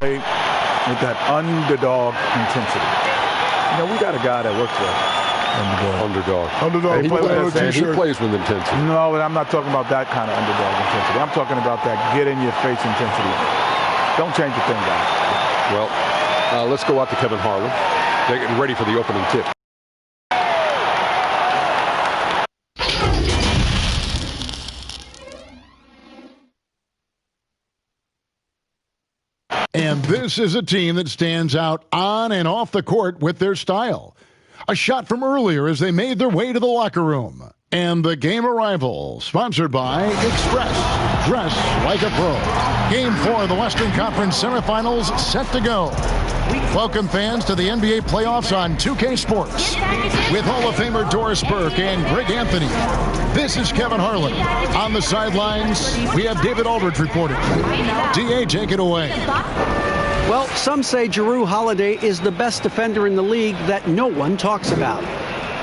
with that underdog intensity. You know, we got a guy that works for us. Underdog. He plays with intensity. No, I'm not talking about that kind of underdog intensity. I'm talking about that get-in-your-face intensity. Don't change a thing, guys. Well, let's go out to Kevin Harlan. They're getting ready for the opening tip. And this is a team that stands out on and off the court with their style. A shot from earlier as they made their way to the locker room. And the game arrival, sponsored by Express. Dress like a pro. Game 4 of the Western Conference semifinals set to go. Welcome fans to the NBA playoffs on 2K Sports. With Hall of Famer Doris Burke and Greg Anthony. This is Kevin Harlan. On the sidelines, we have David Aldridge reporting. DA, take it away. Well, some say Jrue Holiday is the best defender in the league that no one talks about.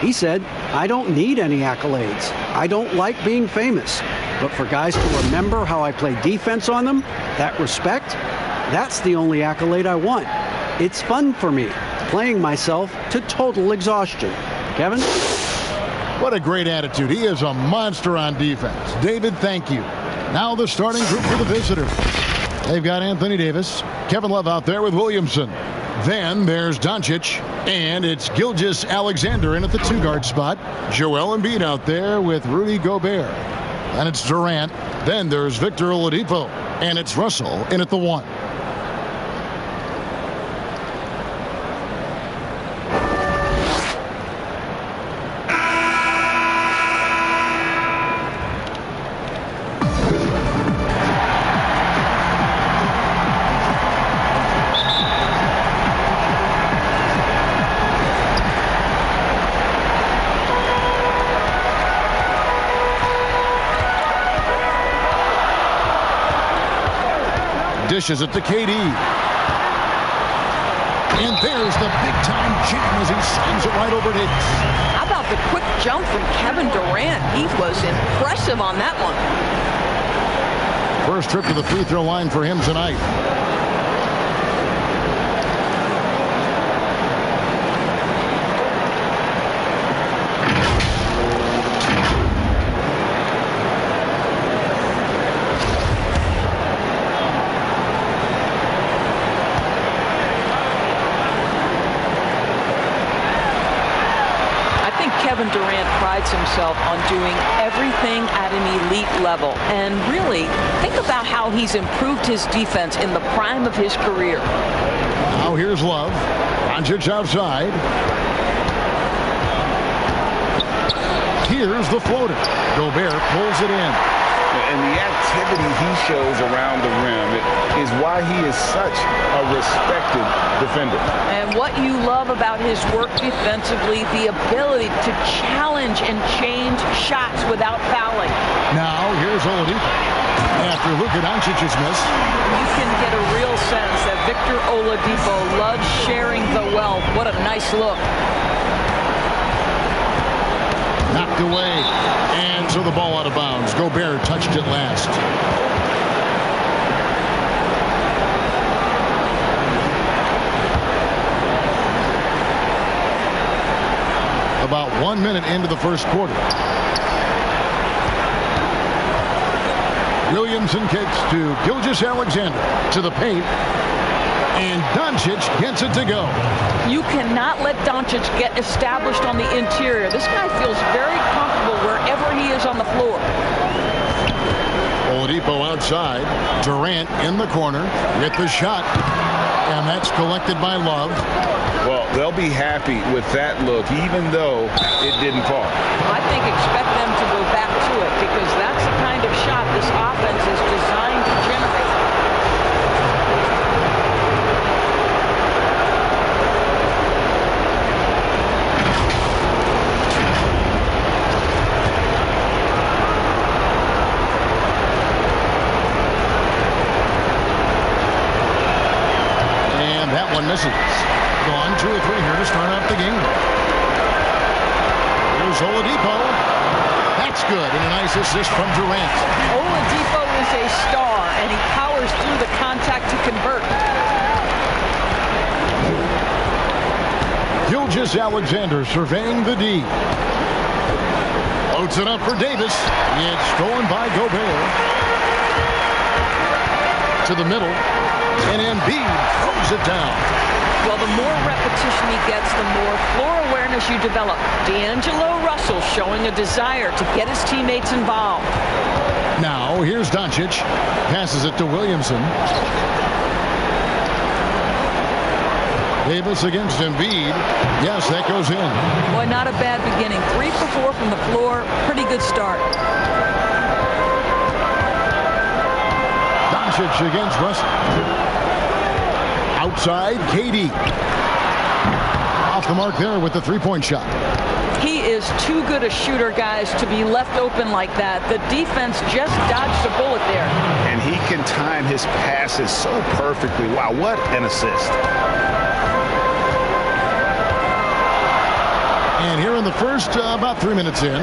He said, I don't need any accolades. I don't like being famous. But for guys to remember how I play defense on them, that respect, that's the only accolade I want. It's fun for me, playing myself to total exhaustion. Kevin? What a great attitude. He is a monster on defense. David, thank you. Now the starting group for the visitors. They've got Anthony Davis, Kevin Love out there with Williamson. Then there's Doncic, and it's Gilgeous-Alexander in at the 2-guard spot. Joel Embiid out there with Rudy Gobert. And it's Durant. Then there's Victor Oladipo, and it's Russell in at the 1. Dishes it to KD. And there's the big-time jam as he slams it right over Higgs. How about the quick jump from Kevin Durant? He was impressive on that one. First trip to the free throw line for him tonight. Kevin Durant prides himself on doing everything at an elite level. And really, think about how he's improved his defense in the prime of his career. Now here's Love. Doncic outside. Here's the floater. Gobert pulls it in. And the activity he shows around the rim is why he is such a respected defender. And what you love about his work defensively, the ability to challenge and change shots without fouling. Now here's Oladipo. After Luka Doncic's miss. You can get a real sense that Victor Oladipo loves sharing the wealth. What a nice look. Knocked away. And so the ball out of bounds. Gobert touched it last. About 1 minute into the first quarter. Williamson kicks to Gilgeous-Alexander to the paint. And Doncic gets it to go. You cannot let Doncic get established on the interior. This guy feels very comfortable wherever he is on the floor. Oladipo outside. Durant in the corner with the shot. And that's collected by Love. Well, they'll be happy with that look, even though it didn't fall. I think expect them to go back to it because that's the kind of shot this offense is designed to generate. Misses. Gone 2 or 3 here to start off the game. Here's Oladipo. That's good. And a nice assist from Durant. Oladipo is a star, and he powers through the contact to convert. Gilgeous-Alexander surveying the D. Loads it up for Davis. It's stolen by Gobert. To the middle. And Embiid throws it down. Well, the more repetition he gets, the more floor awareness you develop. D'Angelo Russell showing a desire to get his teammates involved. Now, here's Doncic. Passes it to Williamson. Davis against Embiid. Yes, that goes in. Boy, not a bad beginning. 3 for 4 from the floor. Pretty good start. Doncic against Russell. Outside, KD. Off the mark there with the three-point shot. He is too good a shooter, guys, to be left open like that. The defense just dodged a bullet there. And he can time his passes so perfectly. Wow, what an assist. And here in the first, about 3 minutes in.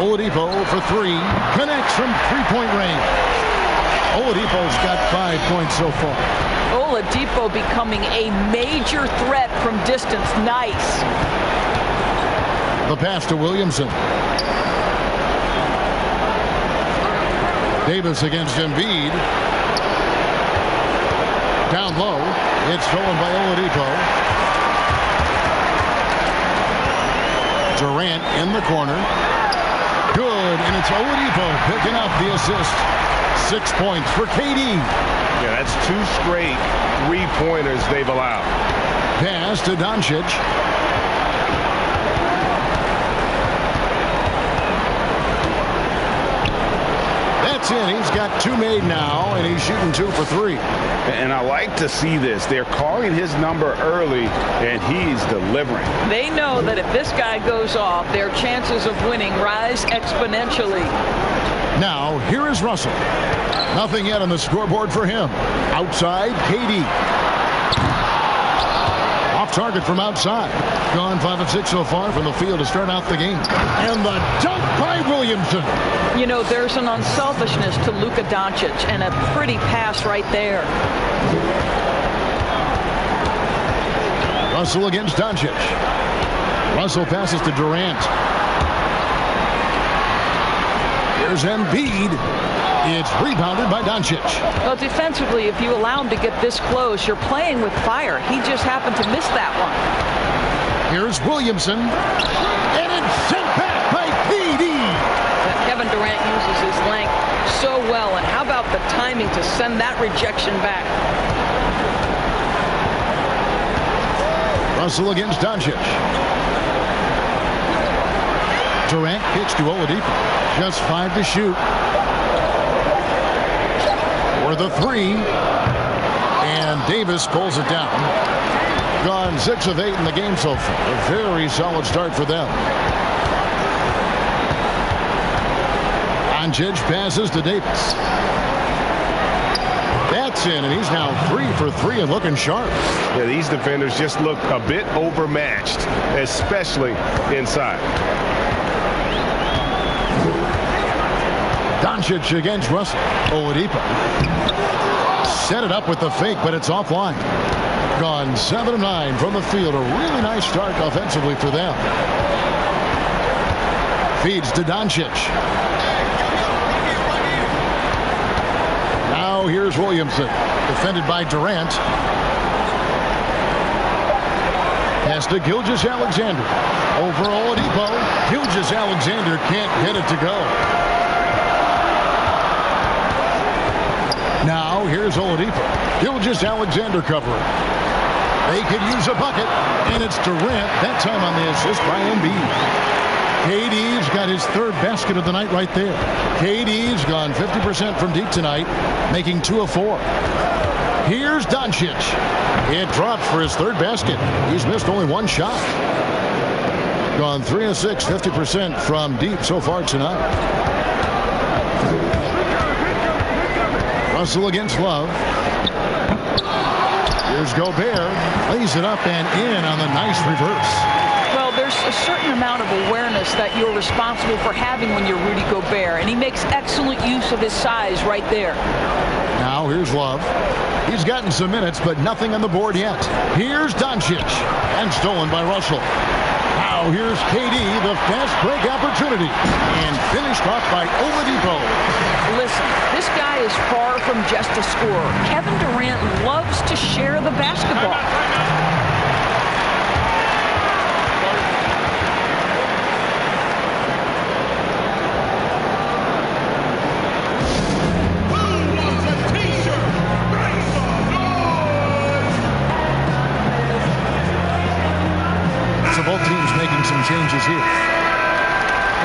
Oladipo for three. Connects from three-point range. Oladipo's got 5 points so far. Oladipo becoming a major threat from distance. Nice. The pass to Williamson. Davis against Embiid. Down low. It's stolen by Oladipo. Durant in the corner. Good, and it's Oladipo picking up the assist. 6 points for KD. Yeah, that's 2 straight three-pointers they've allowed. Pass to Doncic. That's in. He's got 2 made now, and he's shooting 2 for 3. And I like to see this. They're calling his number early, and he's delivering. They know that if this guy goes off, their chances of winning rise exponentially. Now, here is Russell. Nothing yet on the scoreboard for him. Outside, KD. Off target from outside. Gone 5 of 6 so far from the field to start out the game. And the dunk by Williamson. You know, there's an unselfishness to Luka Doncic, and a pretty pass right there. Russell against Doncic. Russell passes to Durant. Here's Embiid. It's rebounded by Doncic. Well, defensively, if you allow him to get this close, you're playing with fire. He just happened to miss that one. Here's Williamson. And it's sent back by KD. Kevin Durant uses his length so well. And how about the timing to send that rejection back? Russell against Doncic. Durant kicks to Oladipo. Just 5 to shoot. For the 3. And Davis pulls it down. Gone 6 of 8 in the game so far. A very solid start for them. Doncic passes to Davis. That's in, and he's now 3 for 3 and looking sharp. Yeah, these defenders just look a bit overmatched, especially inside. Doncic against Russell. Oladipo. Set it up with the fake, but it's offline. Gone 7 of 9 from the field. A really nice start offensively for them. Feeds to Doncic. Now here's Williamson. Defended by Durant. Pass to Gilgeous-Alexander. Over Oladipo. Gilgeous-Alexander can't get it to go. Now here's Oladipo. Gilgeous-Alexander covering. They could use a bucket, and it's Durant. That time on the assist by Embiid. KD's got his 3rd basket of the night right there. KD's gone 50% from deep tonight, making 2 of 4. Here's Doncic. It drops for his 3rd basket. He's missed only 1 shot. Gone 3 of 6, 50% from deep so far tonight. Russell against Love. Here's Gobert. Lays it up and in on the nice reverse. Well, there's a certain amount of awareness that you're responsible for having when you're Rudy Gobert, and he makes excellent use of his size right there. Now Now here's Love. He's gotten some minutes, but nothing on the board yet. Here's Doncic, and stolen by Russell. Now here's KD, the fast break opportunity, and finished off by Oladipo. Listen, this guy is far from just a scorer. Kevin Durant loves to share the basketball. So both teams making some changes here.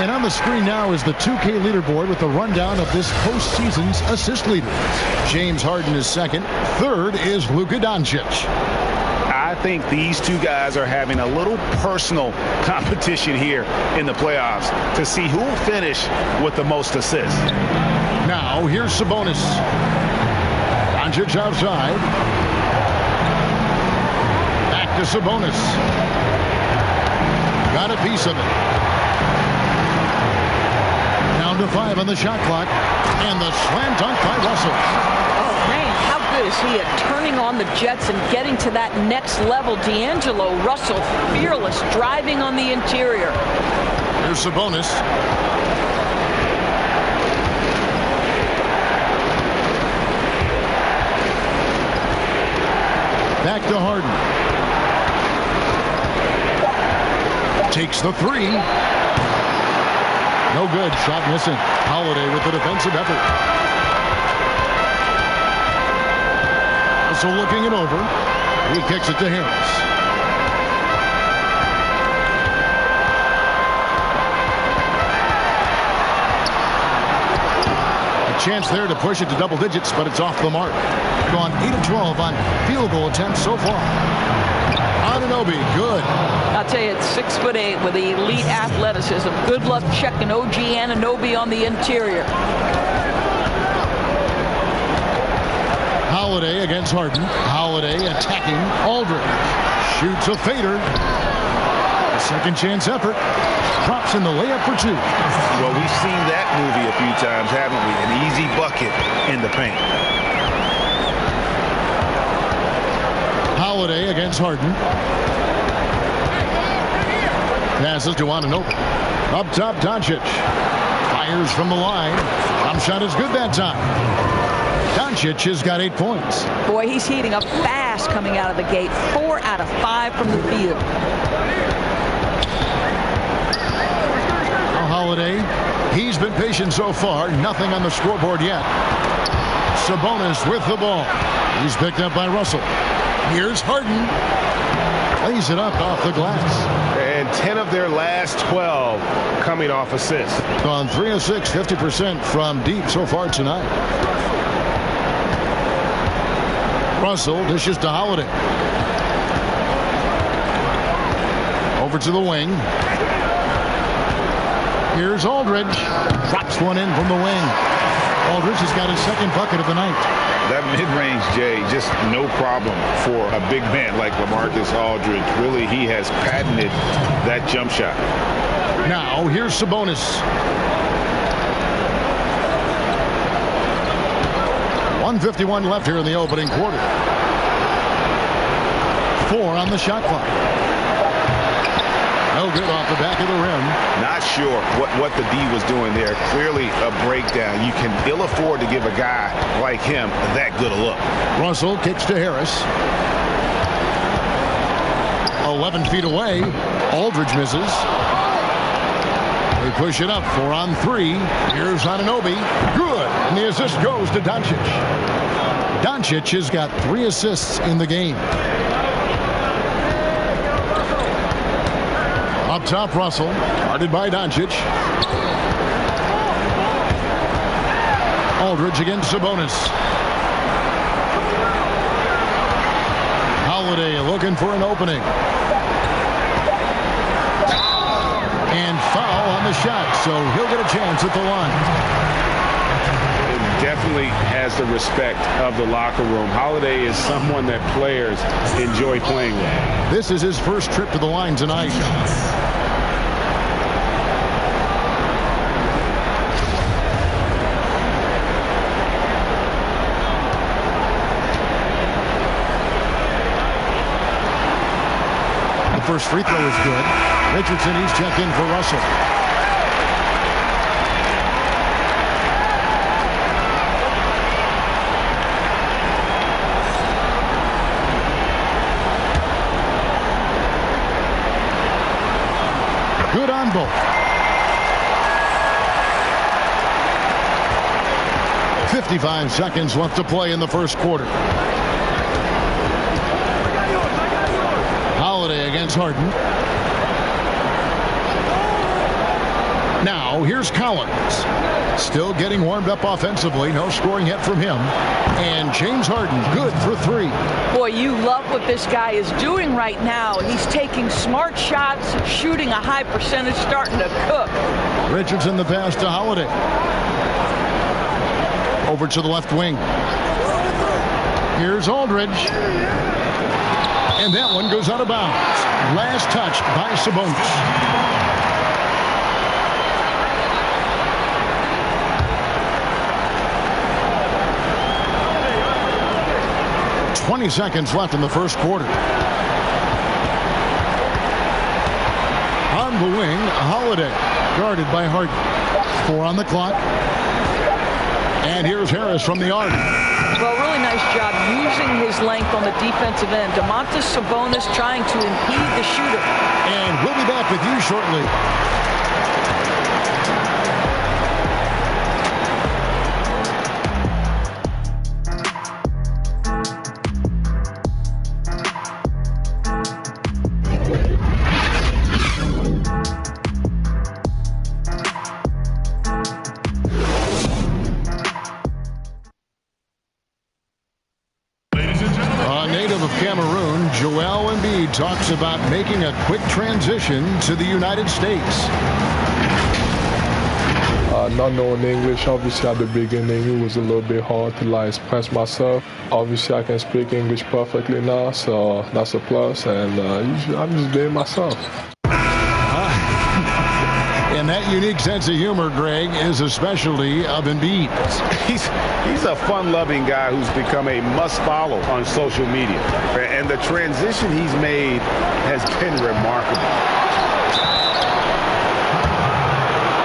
And on the screen now is the 2K leaderboard with the rundown of this postseason's assist leaders. James Harden is second. Third is Luka Doncic. I think these two guys are having a little personal competition here in the playoffs to see who will finish with the most assists. Now here's Sabonis. Doncic outside. Back to Sabonis. Got a piece of it. Down to 5 on the shot clock. And the slam dunk by Russell. Oh, man, how good is he at turning on the Jets and getting to that next level? D'Angelo Russell, fearless, driving on the interior. Here's Sabonis. Back to Harden. Takes the three. No good. Shot missing. Holiday with the defensive effort. So looking it over. He kicks it to Harris. A chance there to push it to double digits, but it's off the mark. Gone 8 of 12 on field goal attempts so far. Anunoby, good. I'll tell you, it's 6'8" with elite athleticism. Good luck checking OG Anunoby on the interior. Holiday against Harden. Holiday attacking Aldridge. Shoots a fader. A second chance effort. Drops in the layup for 2. Well, we've seen that movie a few times, haven't we? An easy bucket in the paint. Holiday against Harden. Passes to Anunoby. Up top, Doncic. Fires from the line. Jump shot is good that time. Doncic has got 8 points. Boy, he's heating up fast coming out of the gate. 4 out of 5 from the field. Holiday, he's been patient so far. Nothing on the scoreboard yet. Sabonis with the ball. He's picked up by Russell. Here's Harden. Lays it up off the glass. And 10 of their last 12 coming off assists. On 3 of 6, 50% from deep so far tonight. Russell dishes to Holiday. Over to the wing. Here's Aldridge. Drops one in from the wing. Aldridge has got his second bucket of the night. That mid-range, Jay, just no problem for a big man like LaMarcus Aldridge. Really, he has patented that jump shot. Now, here's Sabonis. 1:51 left here in the opening quarter. 4 on the shot clock. No good off the back of the rim. Not sure what the D was doing there. Clearly a breakdown. You can ill afford to give a guy like him that good a look. Russell kicks to Harris. 11 feet away. Aldridge misses. They push it up. 4 on 3. Here's Anunoby. Good. And the assist goes to Doncic. Doncic has got 3 assists in the game. Up top, Russell. Guarded by Doncic. Aldridge against Sabonis. Holiday looking for an opening. And foul on the shot, so he'll get a chance at the line. Definitely has the respect of the locker room. Holiday is someone that players enjoy playing with. This is his first trip to the line tonight. first free throw is good. Richardson, he's checked in for Russell. Good on both. 55 seconds left to play in the first quarter. Holiday against Harden. Now here's Collins. Still getting warmed up offensively. No scoring yet from him. And James Harden, good for three. Boy, you love what this guy is doing right now. He's taking smart shots, shooting a high percentage, starting to cook. Richardson the pass to Holiday. Over to the left wing. Here's Aldridge. And that one goes out of bounds. Last touch by Sabonis. 20 seconds left in the first quarter. On the wing, Holiday, guarded by Harden. 4 on the clock. And here's Harris from the arc. Well, really nice job using his length on the defensive end. Domantas Sabonis trying to impede the shooter. And we'll be back with you shortly. Talks about making a quick transition to the United States. Not knowing English, obviously at the beginning it was a little bit hard to express myself. Obviously I can speak English perfectly now, so that's a plus, and I'm just being myself. And that unique sense of humor, Greg, is a specialty of Embiid. He's a fun-loving guy who's become a must-follow on social media. And the transition he's made has been remarkable.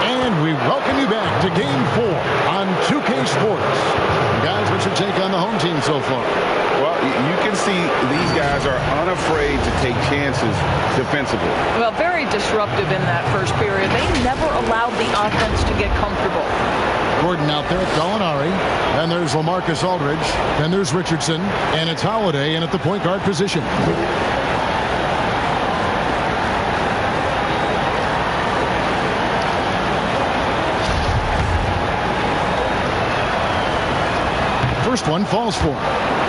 And we welcome you back to Game 4 on 2K Sports. Guys, what's your take on the home team so far? Well, you can see these guys are unafraid to take chances defensively. Well, very disruptive in that first period. They never allowed the offense to get comfortable. Gordon out there, Gallinari. Then there's LaMarcus Aldridge. Then there's Richardson. And it's Holiday in at the point guard position. First one falls for him.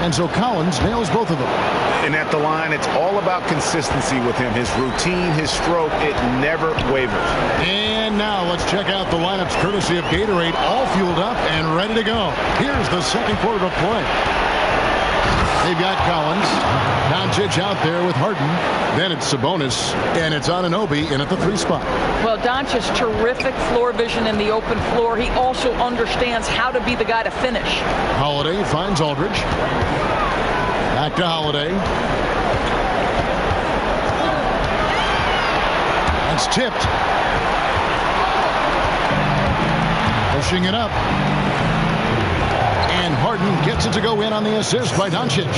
And so Collins nails both of them. And at the line, it's all about consistency with him. His routine, his stroke, it never wavers. And now let's check out the lineups courtesy of Gatorade, all fueled up and ready to go. Here's the second quarter of play. They've got Collins. Doncic out there with Harden. Then it's Sabonis. And it's Anunoby in at the 3 spot. Well, Doncic's terrific floor vision in the open floor. He also understands how to be the guy to finish. Holiday finds Aldridge. Back to Holiday. That's tipped. Pushing it up. And Harden gets it to go in on the assist by Doncic.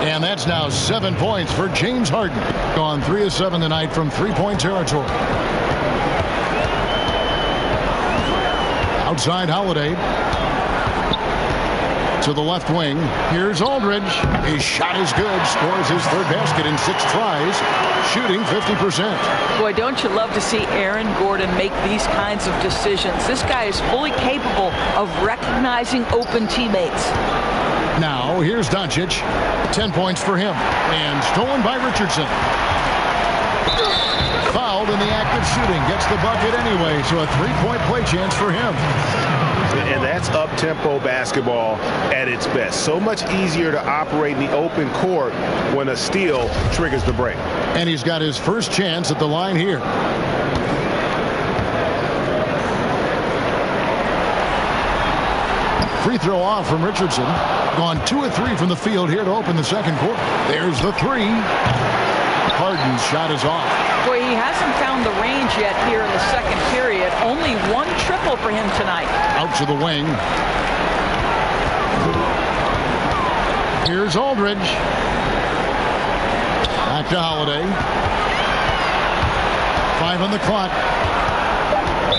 And that's now 7 points for James Harden. Gone 3 of 7 tonight from three-point territory. Outside Holiday. To the left wing. Here's Aldridge. His shot is good. Scores his third basket in 6 tries. Shooting 50%. Boy, don't you love to see Aaron Gordon make these kinds of decisions. This guy is fully capable of recognizing open teammates. Now, here's Doncic. 10 points for him. And stolen by Richardson. Fouled in the act of shooting. Gets the bucket anyway, so a 3-point play chance for him. And that's up-tempo basketball at its best. So much easier to operate in the open court when a steal triggers the break. And he's got his first chance at the line here. Free throw off from Richardson. Gone 2 of 3 from the field here to open the second quarter. There's the three. Harden's shot is off. Boy, he hasn't found the range yet here in the second period. Only one triple for him tonight. Out to the wing. Here's Aldridge. Back to Holiday. 5 on the clock.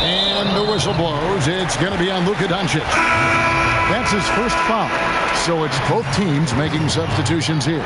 And the whistle blows. It's going to be on Luka Doncic. That's his first foul. So it's both teams making substitutions here.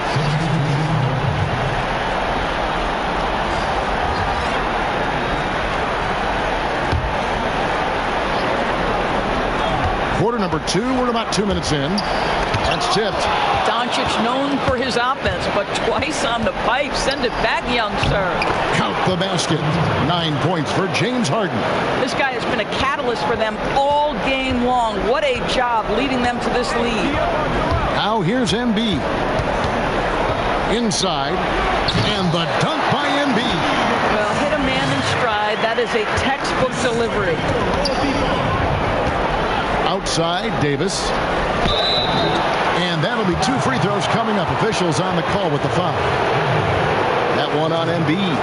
Quarter number 2. We're about 2 minutes in. That's tipped. Doncic known for his offense, but twice on the pipe. Send it back, youngster. Count the basket. 9 points for James Harden. This guy has been a catalyst for them all game long. What a job leading them to this lead. Now here's Embiid. Inside. And the dunk by Embiid. Well, hit a man in stride. That is a textbook delivery. Outside, Davis. And that'll be 2 free throws coming up. Officials on the call with the foul. That one on Embiid.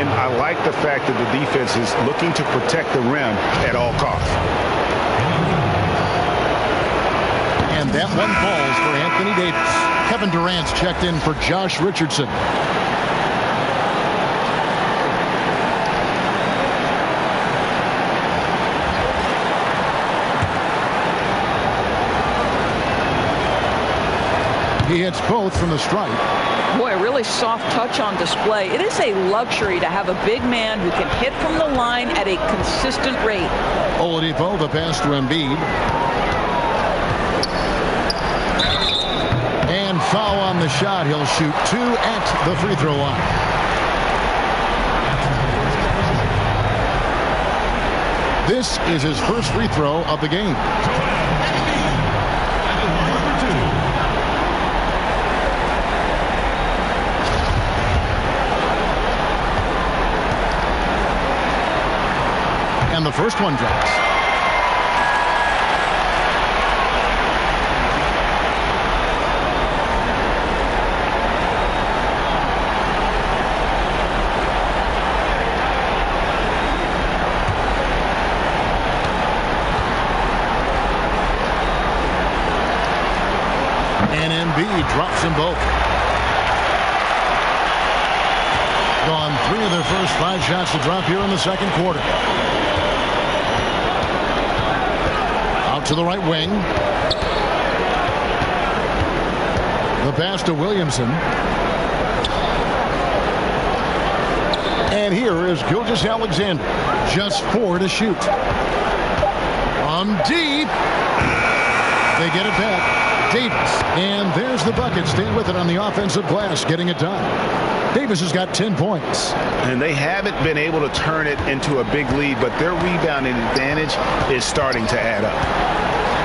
And I like the fact that the defense is looking to protect the rim at all costs. And that one falls for Anthony Davis. Kevin Durant's checked in for Josh Richardson. He hits both from the stripe. Boy, a really soft touch on display. It is a luxury to have a big man who can hit from the line at a consistent rate. Oladipo, the pass to Embiid. And foul on the shot. He'll shoot 2 at the free throw line. This is his first free throw of the game. And the first one drops. And Embiid drops them both. Gone 3 of their first 5 shots to drop here in the second quarter. To the right wing. The pass to Williamson. And here is Gilgeous-Alexander. Just 4 to shoot. From deep. They get it back. Davis. And there's the bucket. Staying with it on the offensive glass. Getting it done. Davis has got 10 points. And they haven't been able to turn it into a big lead, but their rebounding advantage is starting to add up.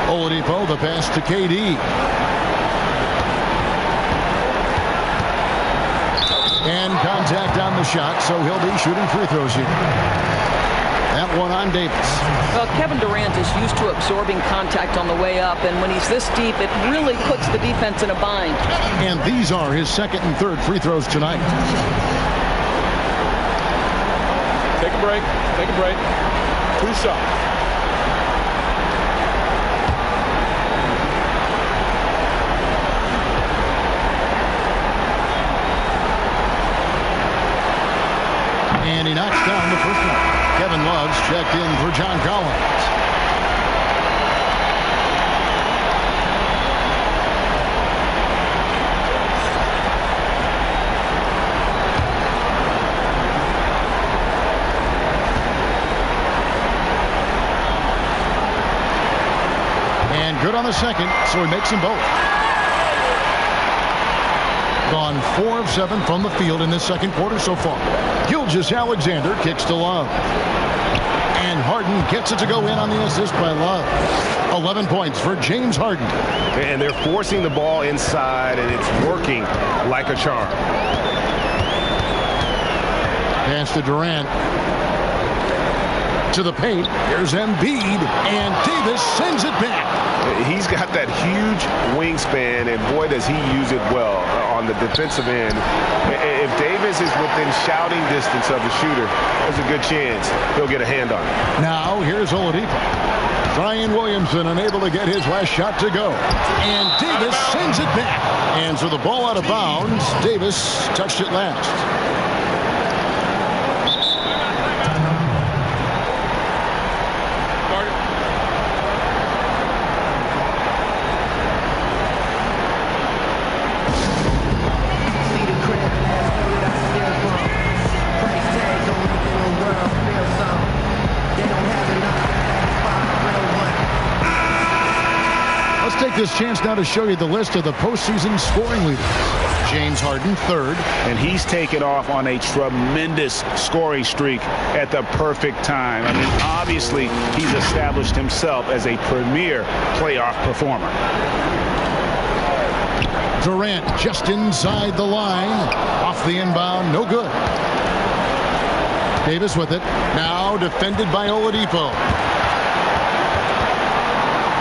Oladipo, the pass to KD. And contact on the shot, so he'll be shooting free throws here. That one on Davis. Well, Kevin Durant is used to absorbing contact on the way up, and when he's this deep, it really puts the defense in a bind. And these are his second and third free throws tonight. Take a break. Take a break. 2 shots. And he knocks down the first one. Kevin Love's checked in for John Collins. And good on the second, so he makes them both. Gone 4 of 7 from the field in this second quarter so far. Gilgeous-Alexander kicks to Love. And Harden gets it to go in on the assist by Love. 11 points for James Harden. And they're forcing the ball inside, and it's working like a charm. Pass to Durant. To the paint. Here's Embiid. And Davis sends it back. He's got that huge wingspan, and boy, does he use it well on the defensive end. If Davis is within shouting distance of the shooter, there's a good chance he'll get a hand on it. Now, here's Oladipo. Zion Williamson unable to get his last shot to go. And Davis sends it back. And so the ball out of bounds. Davis touched it last. This chance now to show you the list of the postseason scoring leaders. James Harden, third. And he's taken off on a tremendous scoring streak at the perfect time. I mean, obviously, he's established himself as a premier playoff performer. Durant just inside the line. Off the inbound, no good. Davis with it. Now defended by Oladipo.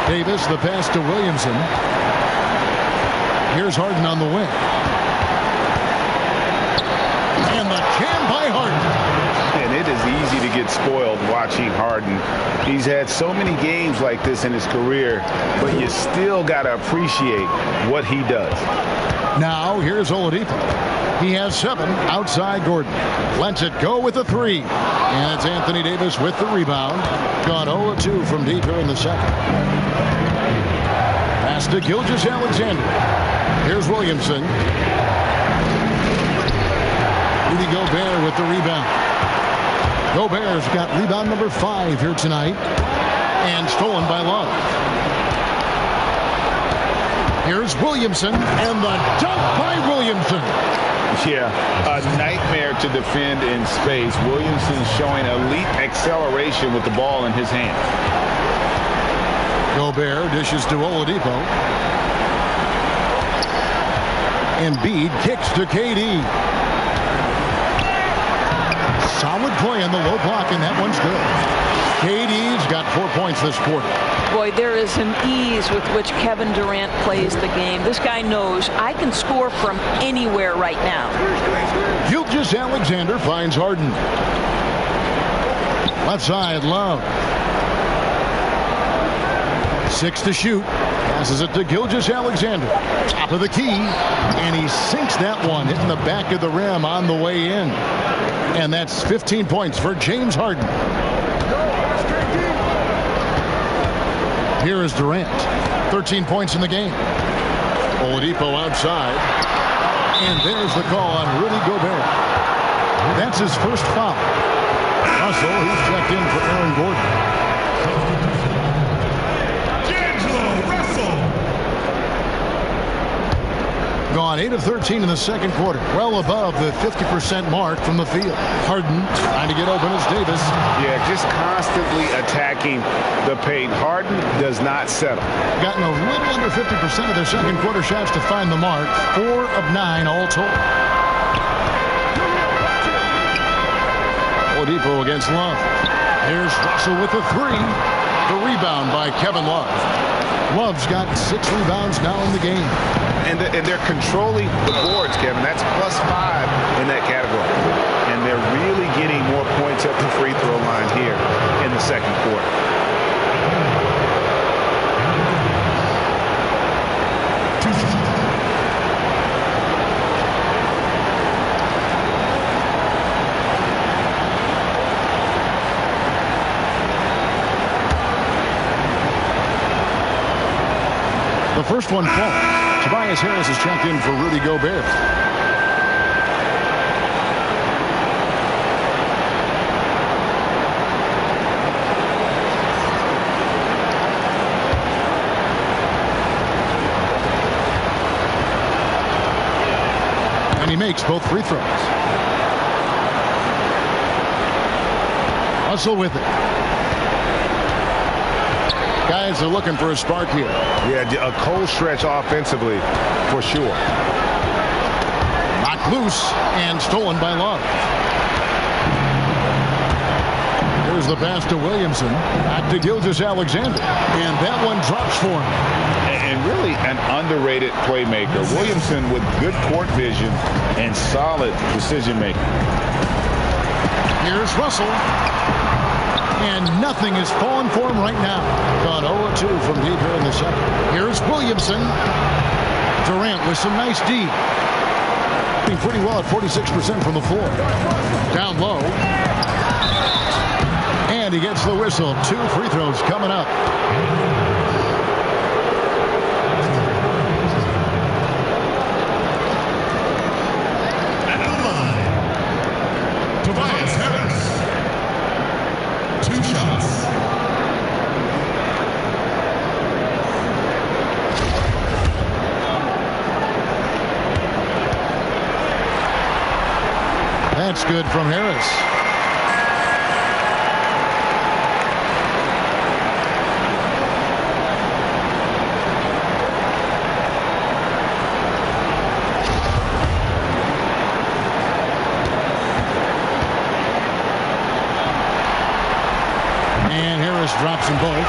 Davis, the pass to Williamson. Here's Harden on the wing. And the jam by Harden. And it is easy to get spoiled watching Harden. He's had so many games like this in his career, but you still got to appreciate what he does. Now, here's Oladipo. He has 7 outside Gordon. Lets it go with a 3. And it's Anthony Davis with the rebound. Gone 0-2 from deep here in the second. Pass to Gilgeous-Alexander. Here's Williamson. Rudy Gobert with the rebound. Gobert's got rebound number 5 here tonight. And stolen by Love. Here's Williamson. And the dunk by Williamson. Yeah, a nightmare to defend in space. Williamson showing elite acceleration with the ball in his hand. Gobert dishes to Oladipo. Embiid kicks to KD. Solid play on the low block, and that one's good. KD's got 4 points this quarter. Boy, there is an ease with which Kevin Durant plays the game. This guy knows I can score from anywhere right now. Gilgeous-Alexander finds Harden. Left side, Love. 6 to shoot. Passes it to Gilgeous-Alexander. Top of the key. And he sinks that one, hitting the back of the rim on the way in. And that's 15 points for James Harden. Here is Durant. 13 points in the game. Oladipo outside. And there's the call on Rudy Gobert. That's his first foul. Russell, who's checked in for Aaron Gordon. Gone 8 of 13 in the second quarter. Well above the 50% mark from the field. Harden trying to get open as Davis. Yeah, just constantly attacking the paint. Harden does not settle. Gotten a little under 50% of their second quarter shots to find the mark. 4 of 9 all told. Oladipo against Love. Here's Russell with the 3. The rebound by Kevin Love. Love's got 6 rebounds now in the game. And they're controlling the boards, Kevin. That's +5 in that category. And they're really getting more points at the free throw line here in the second quarter. The first one falls. Tobias Harris is checked in for Rudy Gobert. And he makes both free throws. Russell with it. Guys are looking for a spark here. Yeah, a cold stretch offensively for sure. Knocked loose and stolen by Love. Here's the pass to Williamson. Back to Gilgeous-Alexander. And that one drops for him. And really an underrated playmaker. Williamson with good court vision and solid decision making. Here's Russell. And nothing is falling for him right now. Gone 0-2 from deep here in the second. Here's Williamson. Durant with some nice D. Doing pretty well at 46% from the floor. Down low. And he gets the whistle. 2 free throws coming up. That's good from Harris. And Harris drops them both.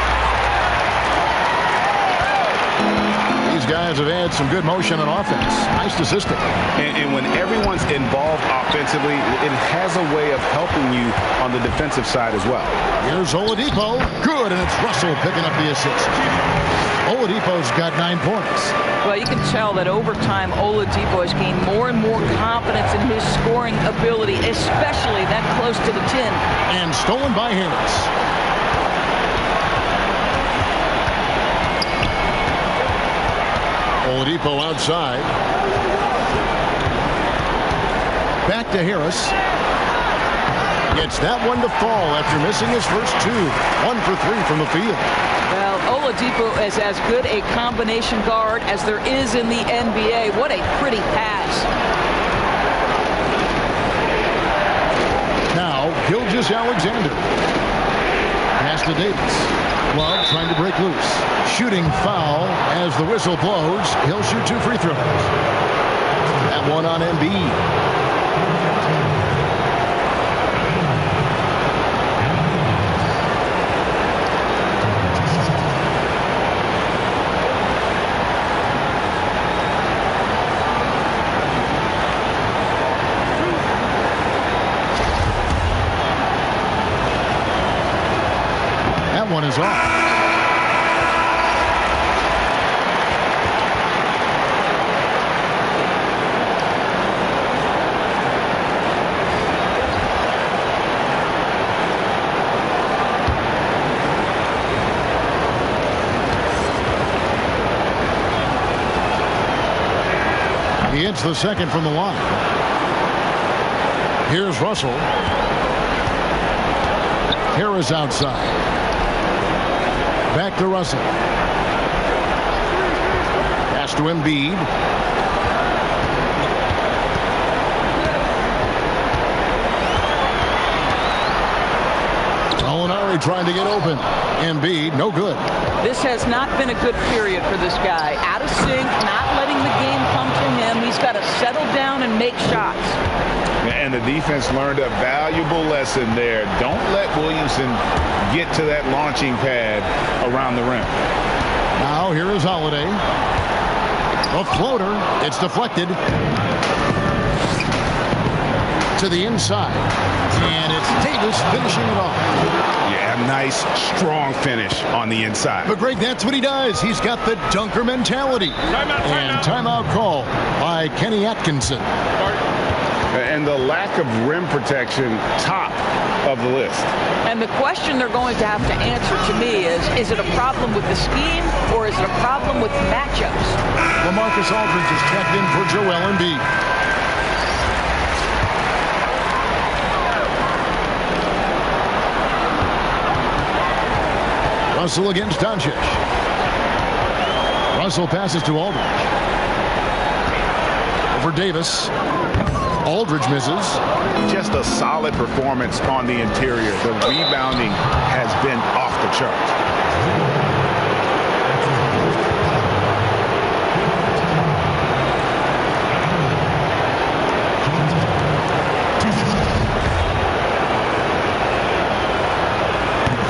These guys have had some good motion on offense. Nice assisting. And when everyone's involved offensively, it has a way of helping you on the defensive side as well. Here's Oladipo. Good, and it's Russell picking up the assist. Oladipo's got 9 points. Well, you can tell that over time, Oladipo has gained more and more confidence in his scoring ability, especially that close to the 10. And stolen by Harris. Oladipo outside. Back to Harris. Gets that one to fall after missing his first 2. 1 for 3 from the field. Well, Oladipo is as good a combination guard as there is in the NBA. What a pretty pass. Now, Gilgeous-Alexander. Pass to Davis. Love trying to break loose. Shooting foul as the whistle blows. He'll shoot 2 free throws. That one on Embiid. That one is off. He hits the second from the line. Here's Russell. Harris outside. Back to Russell. Pass to Embiid. Gallinari trying to get open. Embiid, no good. This has not been a good period for this guy. Out of sync, not letting the game come to him. He's got to settle down and make shots. And the defense learned a valuable lesson there. Don't let Williamson get to that launching pad around the rim. Now here is Holiday. A floater. It's deflected to the inside. And it's Davis finishing it off. Yeah, nice, strong finish on the inside. But Greg, that's what he does. He's got the dunker mentality. And timeout call by Kenny Atkinson. And the lack of rim protection, top of the list. And the question they're going to have to answer to me is it a problem with the scheme or is it a problem with matchups? LaMarcus Aldridge is checked in for Joel Embiid. Russell against Doncic. Russell passes to Aldridge. for Davis. Aldridge misses. Just a solid performance on the interior. The rebounding has been off the charts.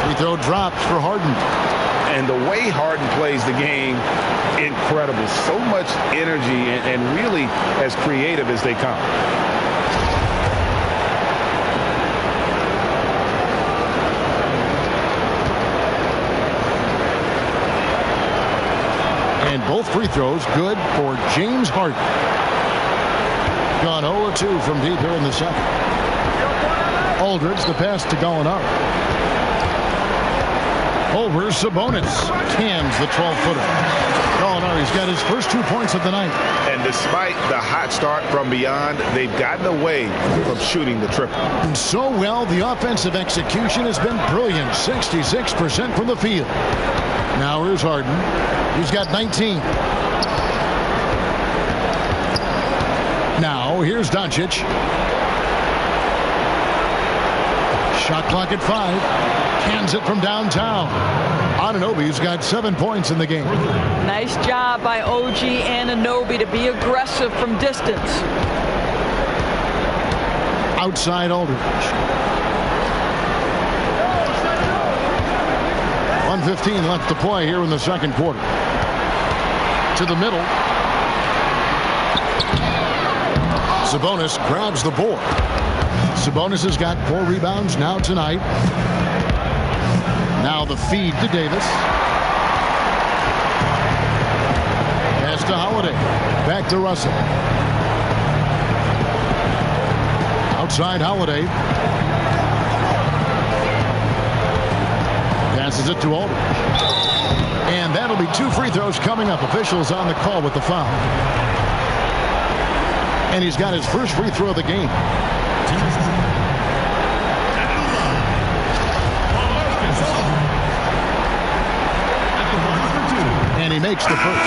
Free throw drops for Harden. And the way Harden plays the game, incredible. So much energy and really as creative as they come. And both free throws good for James Harden. Gone 0-2 from deep here in the second. Aldridge, the pass to Gallinari. Over Sabonis. Cans the 12-footer. Gallinari's got his first 2 points of the night. And despite the hot start from beyond, they've gotten away from shooting the triple. And so well, the offensive execution has been brilliant. 66% from the field. Now here's Harden. He's got 19. Now here's Doncic. Shot clock at 5. Cans it from downtown. Anunoby's got 7 points in the game. Nice job by OG Anunoby to be aggressive from distance. Outside Aldridge. 1:15 left to play here in the second quarter. To the middle. Sabonis grabs the board. Sabonis has got 4 rebounds now tonight. Now the feed to Davis. Pass to Holiday. Back to Russell. Outside Holiday. Passes it to Aldridge. And that'll be 2 free throws coming up. Officials on the call with the foul. And he's got his first free throw of the game. And he makes the first.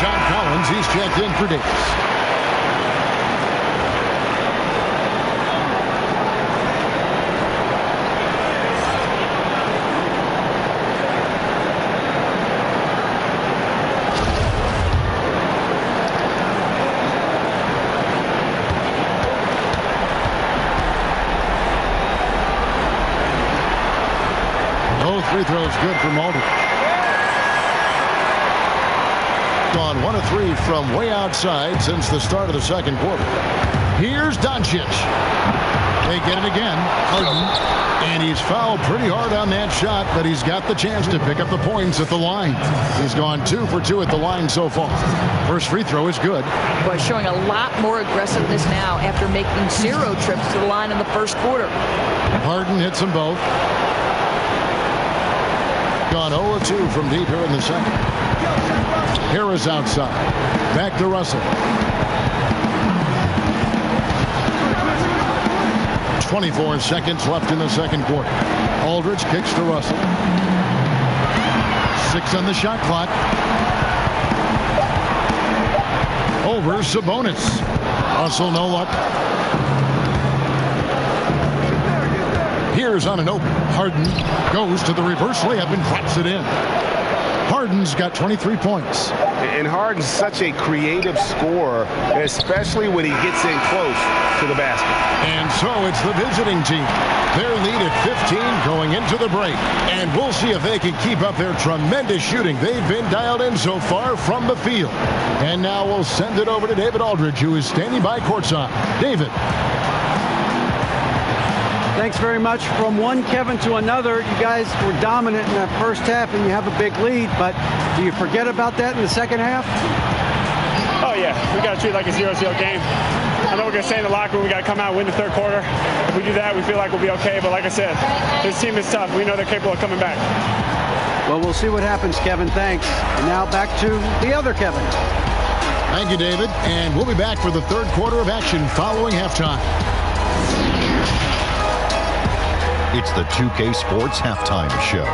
John Collins, he's checked in for Davis. Both free throws good for Aldridge. Gone 1 of 3 from way outside since the start of the second quarter. Here's Doncic. They get it again. Harden. And he's fouled pretty hard on that shot, but he's got the chance to pick up the points at the line. He's gone 2 for 2 at the line so far. First free throw is good. Boy, showing a lot more aggressiveness now after making 0 trips to the line in the first quarter. Harden hits them both. Gone 0-2 from deep here in the second. Harris outside. Back to Russell. 24 seconds left in the second quarter. Aldridge kicks to Russell. 6 on the shot clock. Over Sabonis. Russell no luck. Here's Anunoby. Harden goes to the reverse layup and claps it in. Harden's got 23 points. And Harden's such a creative scorer, especially when he gets in close to the basket. And so it's the visiting team. Their lead at 15 going into the break. And we'll see if they can keep up their tremendous shooting. They've been dialed in so far from the field. And now we'll send it over to David Aldridge, who is standing by courtside. David. Thanks very much. From one Kevin to another, you guys were dominant in that first half and you have a big lead, but do you forget about that in the second half? Oh yeah, we got to treat it like a 0-0 game. I know we're going to stay in the locker room, we got to come out and win the third quarter. If we do that, we feel like we'll be okay, but like I said, this team is tough. We know they're capable of coming back. Well, we'll see what happens, Kevin. Thanks. And now back to the other Kevin. Thank you, David. And we'll be back for the third quarter of action following halftime. It's the 2K Sports Halftime Show.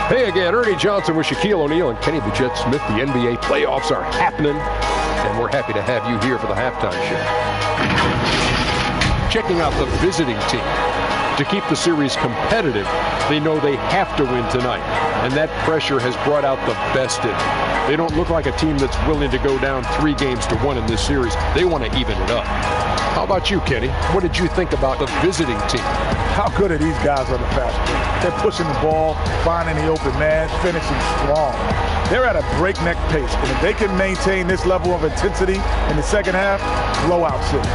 Hey again, Ernie Johnson with Shaquille O'Neal and Kenny the Jet Smith. The NBA playoffs are happening. and we're happy to have you here for the halftime show. Checking out the visiting team. To keep the series competitive, they know they have to win tonight, and that pressure has brought out the best in them. They don't look like a team that's willing to go down 3-1 in this series. They want to even it up. How about you, Kenny? What did you think about the visiting team? How good are these guys on the fast break? They're pushing the ball, finding the open man, finishing strong. They're at a breakneck pace, and if they can maintain this level of intensity in the second half, blowout city.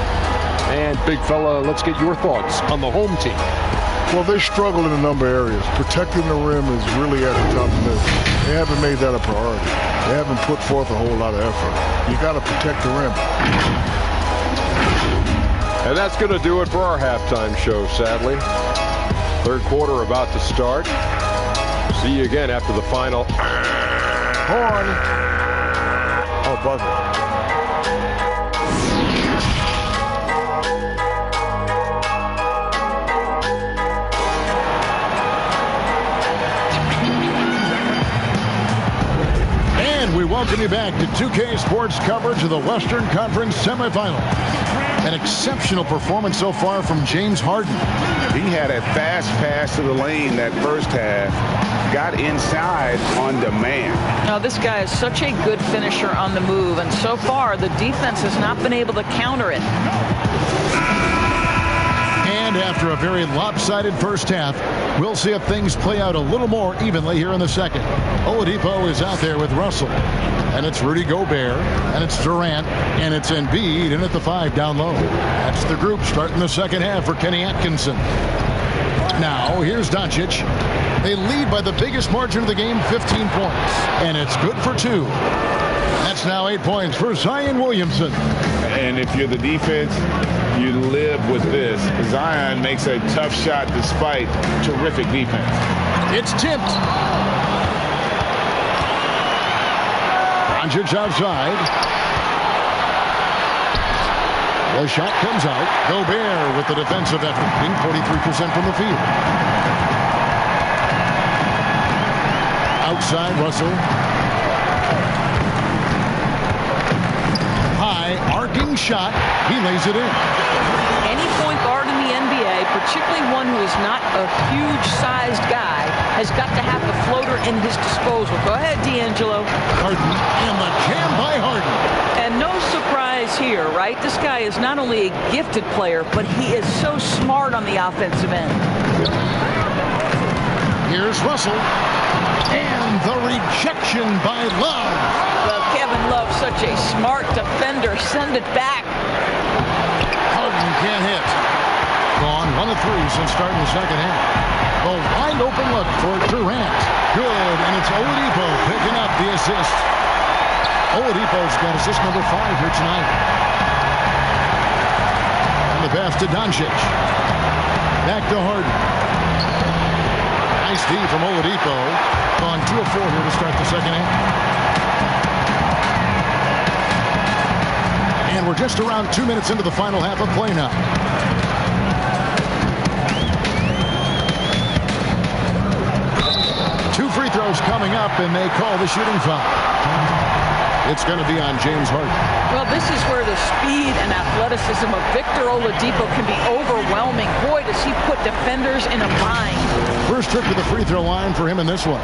And big fella, let's get your thoughts on the home team. Well, they struggle in a number of areas. Protecting the rim is really at the top of the list. They haven't made that a priority. They haven't put forth a whole lot of effort. You got to protect the rim. And that's going to do it for our halftime show, sadly. Third quarter about to start. See you again after the final. Horn. Oh, buzzer. We welcome you back to 2K Sports coverage of the Western Conference semifinal. An exceptional performance so far from James Harden. He had a fast pass to the lane that first half. Got inside on demand. Now, this guy is such a good finisher on the move, and so far the defense has not been able to counter it. And after a very lopsided first half, we'll see if things play out a little more evenly here in the second. Oladipo is out there with Russell. And it's Rudy Gobert. And it's Durant. And it's Embiid in at the 5 down low. That's the group starting the second half for Kenny Atkinson. Now, here's Doncic. They lead by the biggest margin of the game, 15 points. And it's good for 2. That's now 8 points for Zion Williamson. And if you're the defense, you live with this. Zion makes a tough shot despite terrific defense. It's tipped. Doncic outside. The shot comes out. Gobert with the defensive effort, being 43% from the field. Outside, Russell. High, arcing shot. He lays it in. Any point guard in the NBA, particularly one who is not a huge-sized guy, has got to have the floater in his disposal. Go ahead, D'Angelo. Harden, and the jam by Harden. And no surprise here, right? This guy is not only a gifted player, but he is so smart on the offensive end. Here's Russell. And the rejection by Love. Well, Kevin Love, such a smart defender. Send it back. Harden can't hit. Gone 1 of 3 since starting the second half. A wide open look for Durant. Good, and it's Oladipo picking up the assist. Oladipo's got assist number 5 here tonight. And the pass to Doncic. Back to Harden. Nice D from Oladipo. Gone 2 of 4 here to start the second half. And we're just around 2 minutes into the final half of play now. Two free throws coming up, and they call the shooting foul. It's going to be on James Harden. Well, this is where the speed and athleticism of Victor Oladipo can be overwhelming. Boy, does he put defenders in a bind. First trip to the free throw line for him in this one.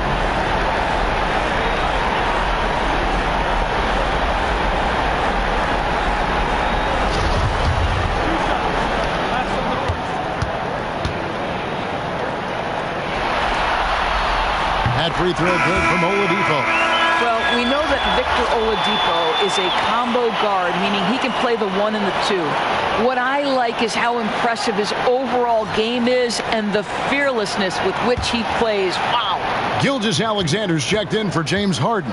That free throw good from Oladipo. Well, we know that Victor Oladipo is a combo guard, meaning he can play the 1 and the 2. What I like is how impressive his overall game is and the fearlessness with which he plays. Wow. Gilgeous-Alexander's checked in for James Harden.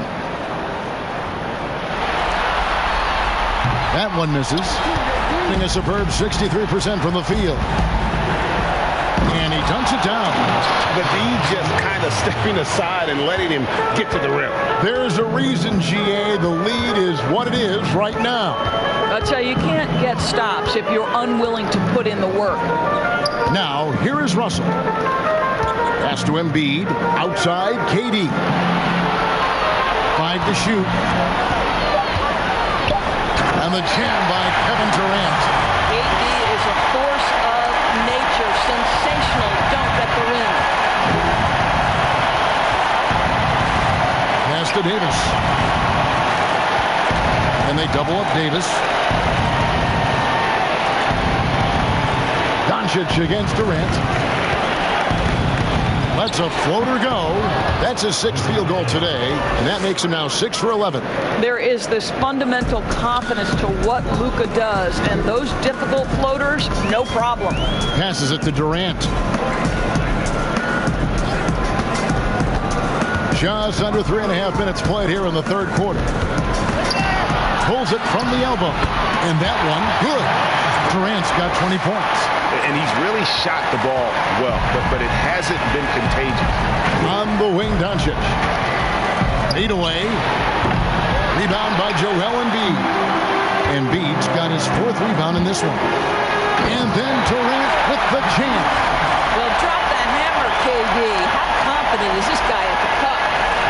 That one misses. Shooting a superb 63% from the field. And he dunks it down. But he's just kind of stepping aside and letting him get to the rim. There's a reason, GA. The lead is what it is right now. I'll tell you, you can't get stops if you're unwilling to put in the work. Now, here is Russell. Pass to Embiid. Outside, KD. 5 to shoot. And the jam by Kevin Durant. KD is a force of nature. Sensational dunk at the rim. Pass to Davis. And they double up Davis. Doncic against Durant. Lets a floater go. That's his 6th field goal today, and that makes him now 6 for 11. There is this fundamental confidence to what Luka does, and those difficult floaters, no problem. Passes it to Durant. Just under 3.5 minutes played here in the third quarter. Pulls it from the elbow, and that one, good. Durant's got 20 points. And he's really shot the ball well, but it hasn't been contagious. On the wing, Doncic. 8 away. Rebound by Joel Embiid. Embiid's got his 4th rebound in this one. And then Durant with the jam. Well, drop the hammer, KD. How confident is this guy at the cup?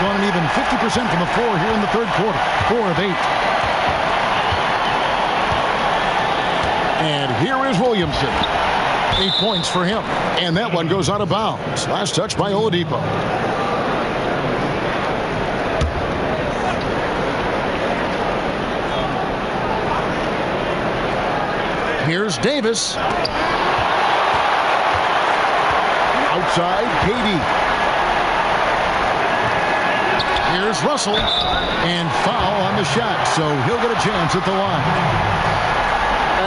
Gone an even 50% from the floor here in the third quarter. 4 of 8. And here is Williamson. 8 points for him. And that one goes out of bounds. Last touch by Oladipo. Here's Davis. Outside, KD. Here's Russell. And foul on the shot. So he'll get a chance at the line.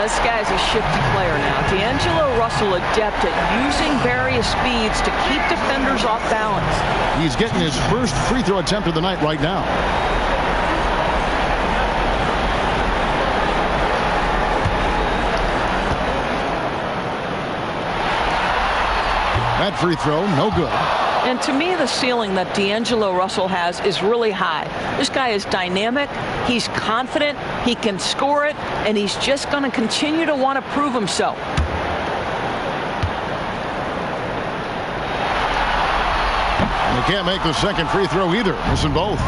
This guy's a shifty player now. D'Angelo Russell adept at using various speeds to keep defenders off balance. He's getting his first free throw attempt of the night right now. That free throw, no good. And to me, the ceiling that D'Angelo Russell has is really high. This guy is dynamic. He's confident. He can score it. And he's just going to continue to want to prove himself. He can't make the second free throw either. Missing both.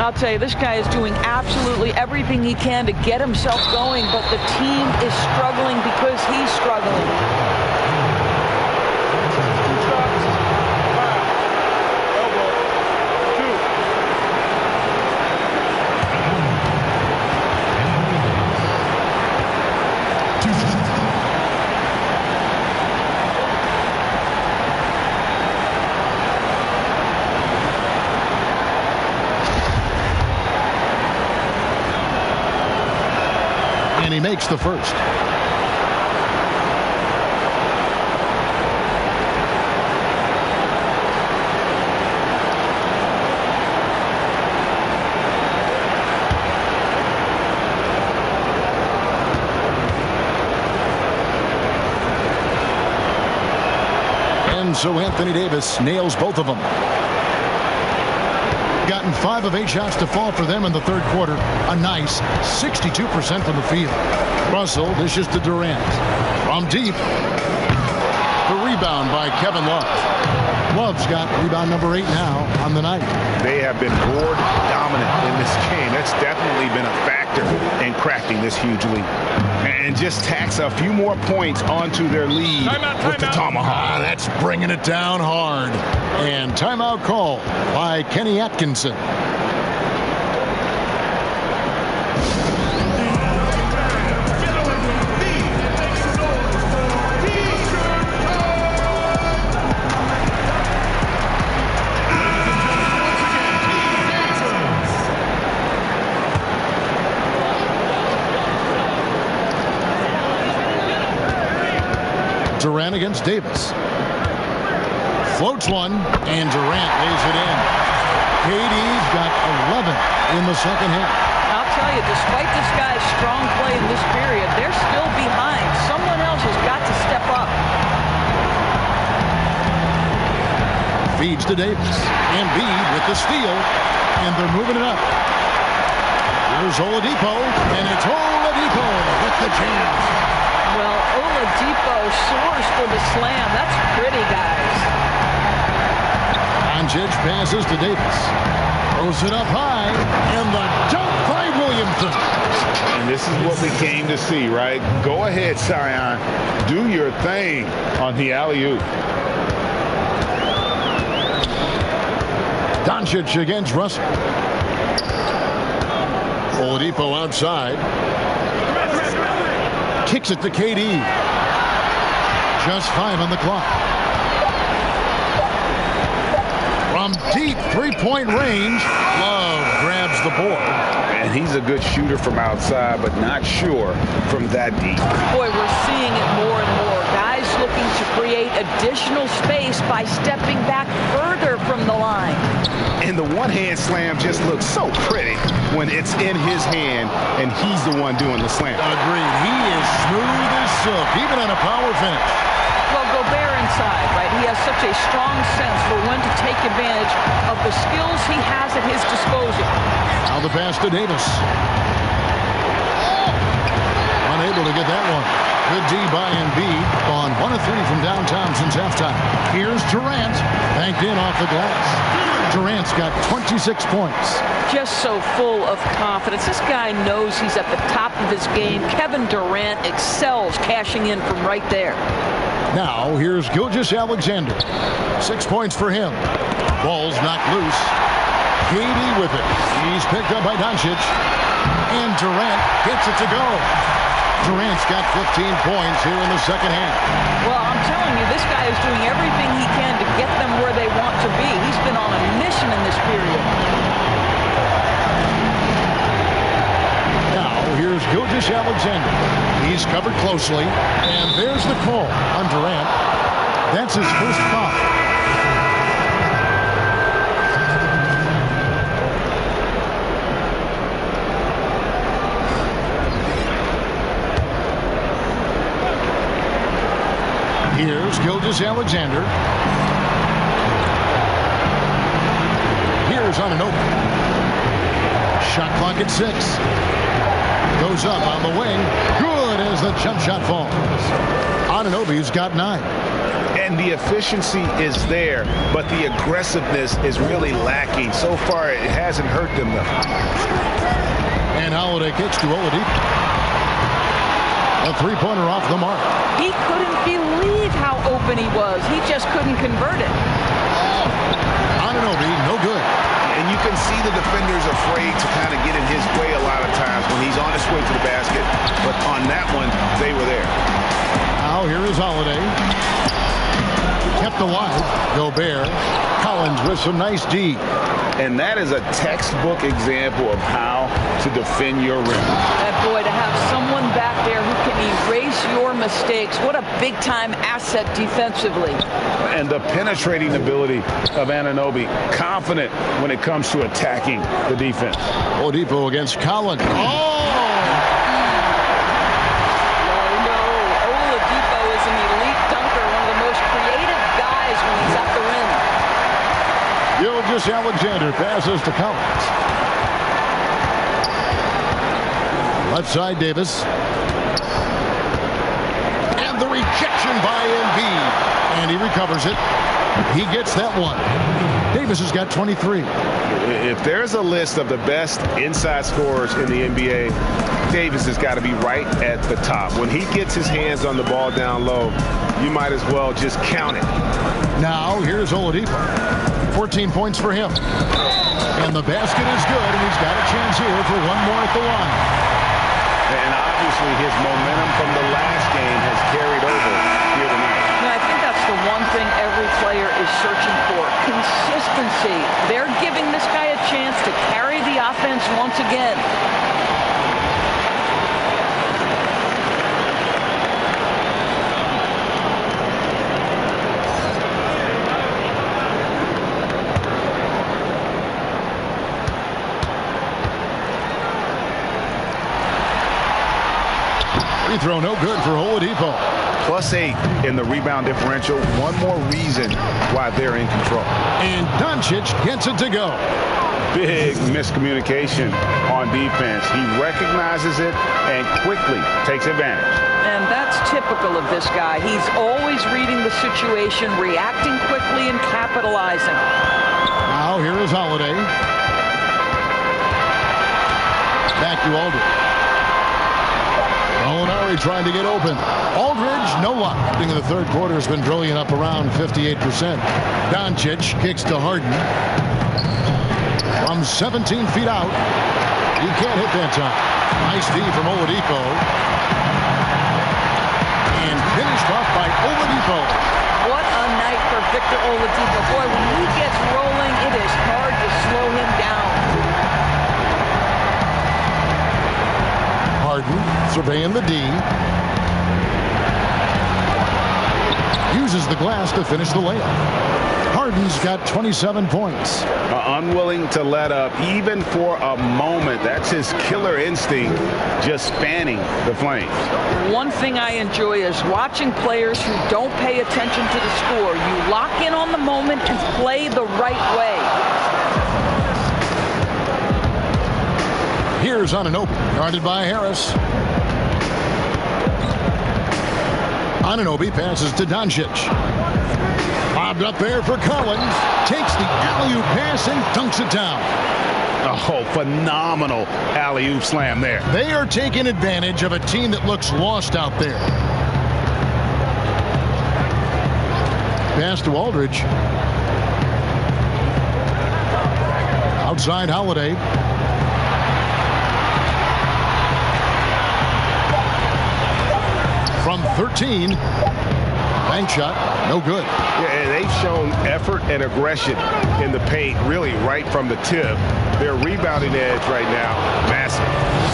I'll tell you, this guy is doing absolutely everything he can to get himself going. But the team is struggling because he's struggling. And he makes the first. And so Anthony Davis nails both of them. Gotten 5 of 8 shots to fall for them in the third quarter. A nice 62% from the field. Russell dishes to Durant. From deep. The rebound by Kevin Love. Love's got rebound number 8 now on the night. They have been board dominant in this game. That's definitely been a factor in cracking this huge lead. And just tacks a few more points onto their lead with the tomahawk. That's bringing it down hard. And timeout call by Kenny Atkinson. Durant against Davis. Floats one, and Durant lays it in. KD's got 11 in the second half. I'll tell you, despite this guy's strong play in this period, they're still behind. Someone else has got to step up. Feeds to Davis. Embiid with the steal, and they're moving it up. Here's Oladipo, and it's Oladipo with the jam. Well, Oladipo soars for the slam. That's pretty, guys. Doncic passes to Davis. Throws it up high, and the dunk by Williamson. And this is what we came to see, right? Go ahead, Zion. Do your thing on the alley-oop. Doncic against Russell. Oladipo outside. Kicks it to KD. Just 5 on the clock. From deep three-point range, Love grabs the board. And he's a good shooter from outside, but not sure from that deep. Boy, we're seeing it more and more. Guys looking to create additional space by stepping back further from the line. And the one-hand slam just looks so pretty when it's in his hand, and he's the one doing the slam. Agreed. He is smooth as silk, even on a power finish. Well, Gobert inside, right? He has such a strong sense for when to take advantage of the skills he has at his disposal. Now the pass to Davis. Unable to get that one. Good D by Embiid on 1 of 3 from downtown since halftime. Here's Durant, banked in off the glass. Durant's got 26 points. Just so full of confidence. This guy knows he's at the top of his game. Kevin Durant excels cashing in from right there. Now here's Gilgeous-Alexander. 6 points for him. Ball's knocked loose. KD with it. He's picked up by Doncic. And Durant gets it to go. Durant's got 15 points here in the second half. Well, I'm telling you, this guy is doing everything he can to get them where they want to be. He's been on a mission in this period. Now, here's Gilgeous-Alexander. He's covered closely, and there's the call on Durant. That's his first foul. Here's Gilgeous-Alexander. Here's Anunoby. Shot clock at 6. Goes up on the wing. Good as the jump shot falls. Anunoby's got 9. And the efficiency is there, but the aggressiveness is really lacking. So far, it hasn't hurt them, though. And Holiday kicks to Oladipo. A three-pointer off the mark. He couldn't believe how open he was. He just couldn't convert it. Anunoby, no good. And you can see the defenders afraid to kind of get in his way a lot of times when he's on his way to the basket. But on that one, they were there. Now here is Holiday. Kept alive. Gobert. Collins with some nice D. And that is a textbook example of how to defend your rim. And boy, to have someone back there who can erase your mistakes, what a big-time asset defensively. And the penetrating ability of Anunoby, confident when it comes to attacking the defense. Oladipo against Collins. Oh! No, Oladipo is an elite dunker, one of the most creative guys when he's at the rim. Gilgeous-Alexander passes to Collins. Left side, Davis. And the rejection by Embiid. And he recovers it. He gets that one. Davis has got 23. If there's a list of the best inside scorers in the NBA, Davis has got to be right at the top. When he gets his hands on the ball down low, you might as well just count it. Now, here's Oladipo. 14 points for him. And the basket is good, and he's got a chance here for one more at the line. And obviously his momentum from the last game has carried over here tonight. Yeah, I think that's the one thing every player is searching for. Consistency. They're giving this guy a chance to carry the offense once again. Free throw no good for Oladipo. +8 in the rebound differential. One more reason why they're in control. And Doncic gets it to go. Big miscommunication on defense. He recognizes it and quickly takes advantage. And that that's typical of this guy. He's always reading the situation, reacting quickly, and capitalizing. Now here is Holiday. Back to Aldridge. Molinari trying to get open. Aldridge, no luck. In the third quarter has been brilliant, up around 58%. Doncic kicks to Harden. From 17 feet out. He can't hit that time. Nice D from Oladipo. And finished off by Oladipo. What a night for Victor Oladipo. Boy, when he gets rolling, it is hard to slow him down. Harden surveying the D. Uses the glass to finish the layup. Harden's got 27 points. Unwilling to let up even for a moment. That's his killer instinct, just fanning the flames. One thing I enjoy is watching players who don't pay attention to the score. You lock in on the moment and play the right way. Here's Anunoby, guarded by Harris. Anunoby passes to Doncic. Bobbed up there for Collins. Takes the alley-oop pass and dunks it down. Oh, phenomenal alley-oop slam there. They are taking advantage of a team that looks lost out there. Pass to Aldridge. Outside Holiday. From 13. Bank shot, no good. Yeah, and they've shown effort and aggression in the paint, really right from the tip. Their rebounding edge right now, massive.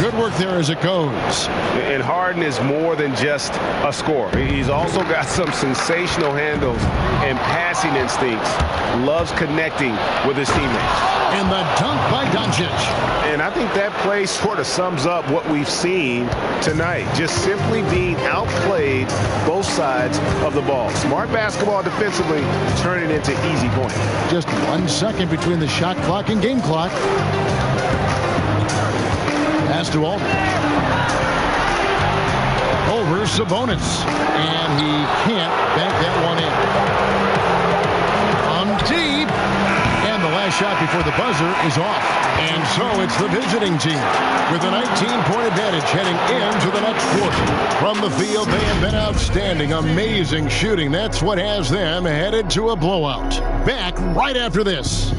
Good work there as it goes. And Harden is more than just a scorer. He's also got some sensational handles and passing instincts. Loves connecting with his teammates. And the dunk by Doncic. And I think that play sort of sums up what we've seen tonight. Just simply being outplayed both sides of the ball. Smart basketball defensively, turning into easy points. Just 1 second between the shot clock and game clock. Pass to Aldridge. Over Sabonis. And he can't bank that one in. On deep. And the last shot before the buzzer is off. And so it's the visiting team with a 19-point advantage heading into the next quarter. From the field, they have been outstanding. Amazing shooting. That's what has them headed to a blowout. Back right after this.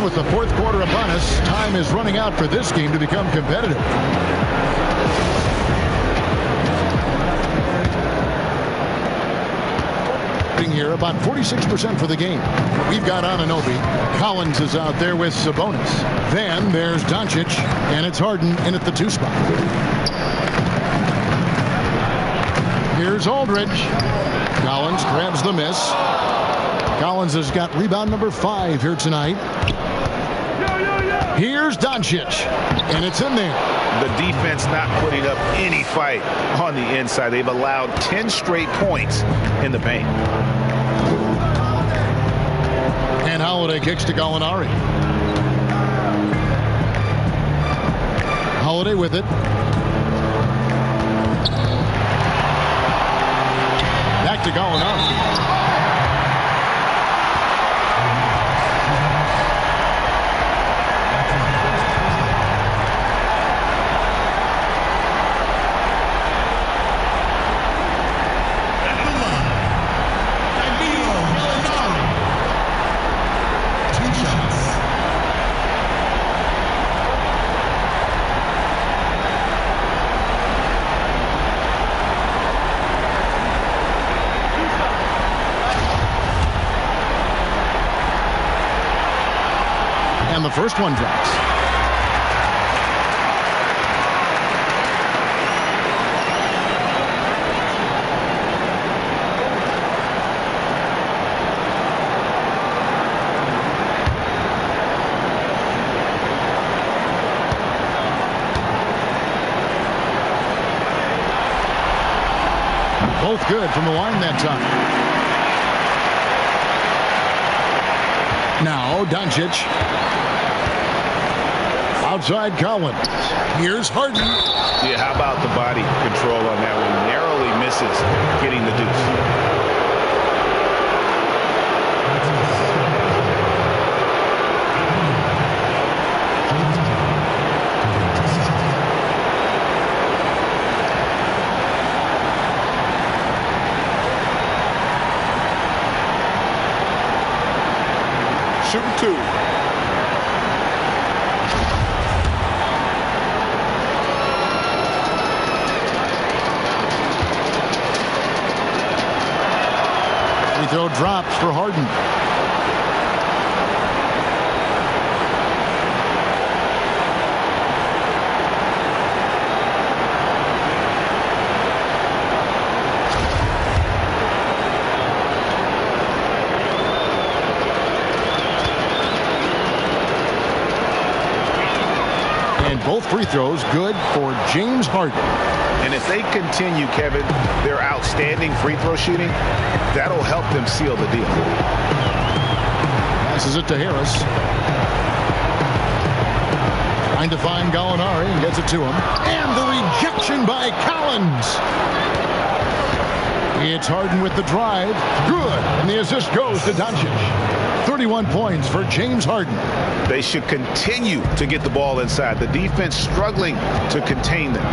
With the fourth quarter upon us, time is running out for this game to become competitive. Here about 46% for the game. We've got Anunoby. Collins is out there with Sabonis. Then there's Doncic, and it's Harden in at the 2 spot. Here's Aldridge. Collins grabs the miss. Collins has got rebound number 5 here tonight. Here's Doncic, and it's in there. The defense not putting up any fight on the inside. They've allowed 10 straight points in the paint. And Holiday kicks to Gallinari. Holiday with it. Back to Gallinari. And the first one drops. both good from the line that time. Now, Doncic. Outside Collins. Here's Harden. Yeah, how about the body control on that one? Narrowly misses getting the deuce. Shooting 2. Free throw drops for Harden. And both free throws good for James Harden. And if they continue, Kevin, their outstanding free throw shooting, that'll help them seal the deal. Passes it to Harris. Trying to find Gallinari and gets it to him. And the rejection by Collins. It's Harden with the drive. Good. And the assist goes to Doncic. 31 points for James Harden. They should continue to get the ball inside. The defense struggling to contain them.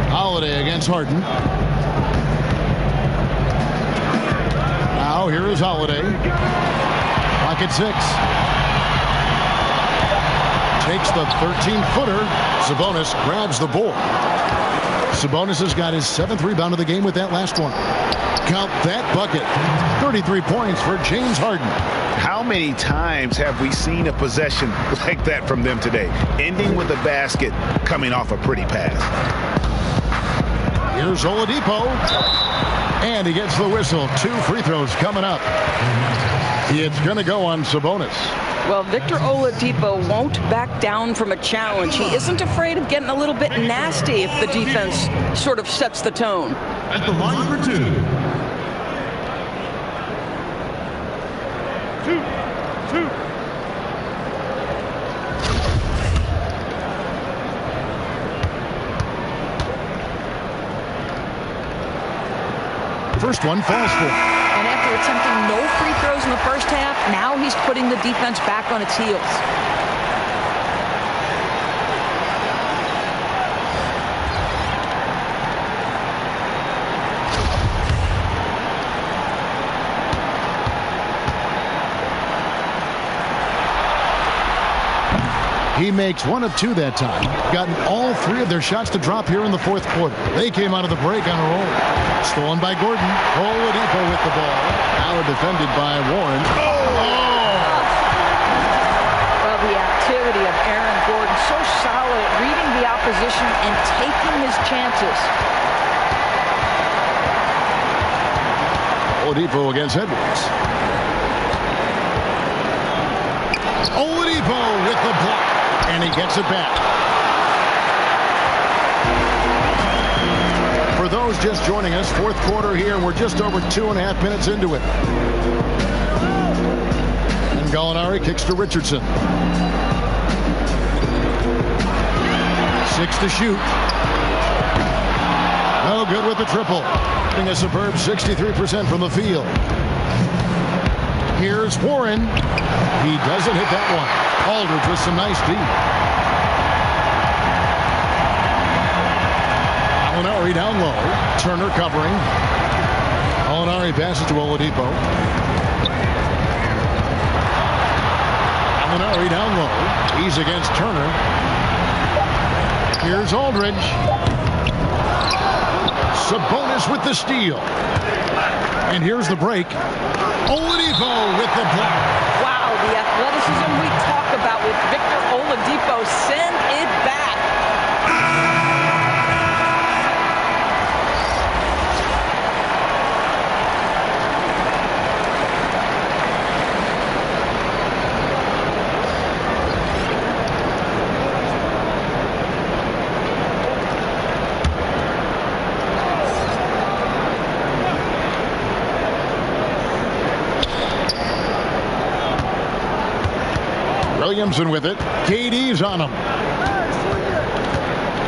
Holiday against Harden. Now here is Holiday. Clock at 6. Takes the 13-footer. Sabonis grabs the board. Sabonis has got his 7th rebound of the game with that last one. Count that bucket. 33 points for James Harden. How many times have we seen a possession like that from them today? Ending with a basket, coming off a pretty pass. Here's Oladipo. And he gets the whistle. 2 free throws coming up. It's going to go on Sabonis. Well, Victor Oladipo won't back down from a challenge. He isn't afraid of getting a little bit nasty if the defense sort of sets the tone. At the line for 2. First one falls for him. And after attempting no free throws in the first half, now he's putting the defense back on its heels. He makes 1 of 2 that time. Gotten all 3 of their shots to drop here in the 4th quarter. They came out of the break on a roll. Stolen by Gordon. Oladipo with the ball. Now defended by Warren. Well, the activity of Aaron Gordon, so solid at reading the opposition and taking his chances. Oladipo against Edwards. Oladipo with the block. And he gets it back. For those just joining us, 4th quarter here. We're just over 2.5 minutes into it. And Gallinari kicks to Richardson. 6 to shoot. No good with the triple. Getting a superb 63% from the field. Here's Warren. He doesn't hit that one. Aldridge with some nice D. Gallinari down low. Turner covering. Gallinari passes to Oladipo. Gallinari down low. He's against Turner. Here's Aldridge. Sabonis with the steal. And here's the break. Oladipo with the block. Wow, the athleticism we talk about with Victor Oladipo. Send it back. Williamson with it. KD's on him.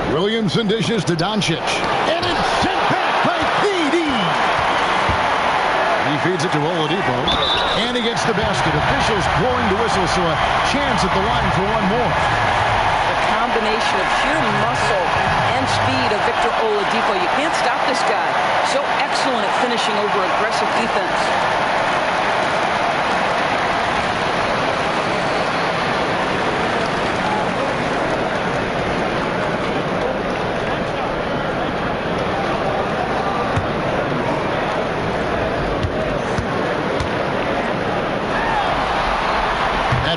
Williamson dishes to Doncic. And it's sent back by KD. He feeds it to Oladipo. And he gets the basket. Officials blowing the whistle, so a chance at the line for one more. The combination of sheer muscle and speed of Victor Oladipo. You can't stop this guy. So excellent at finishing over aggressive defense.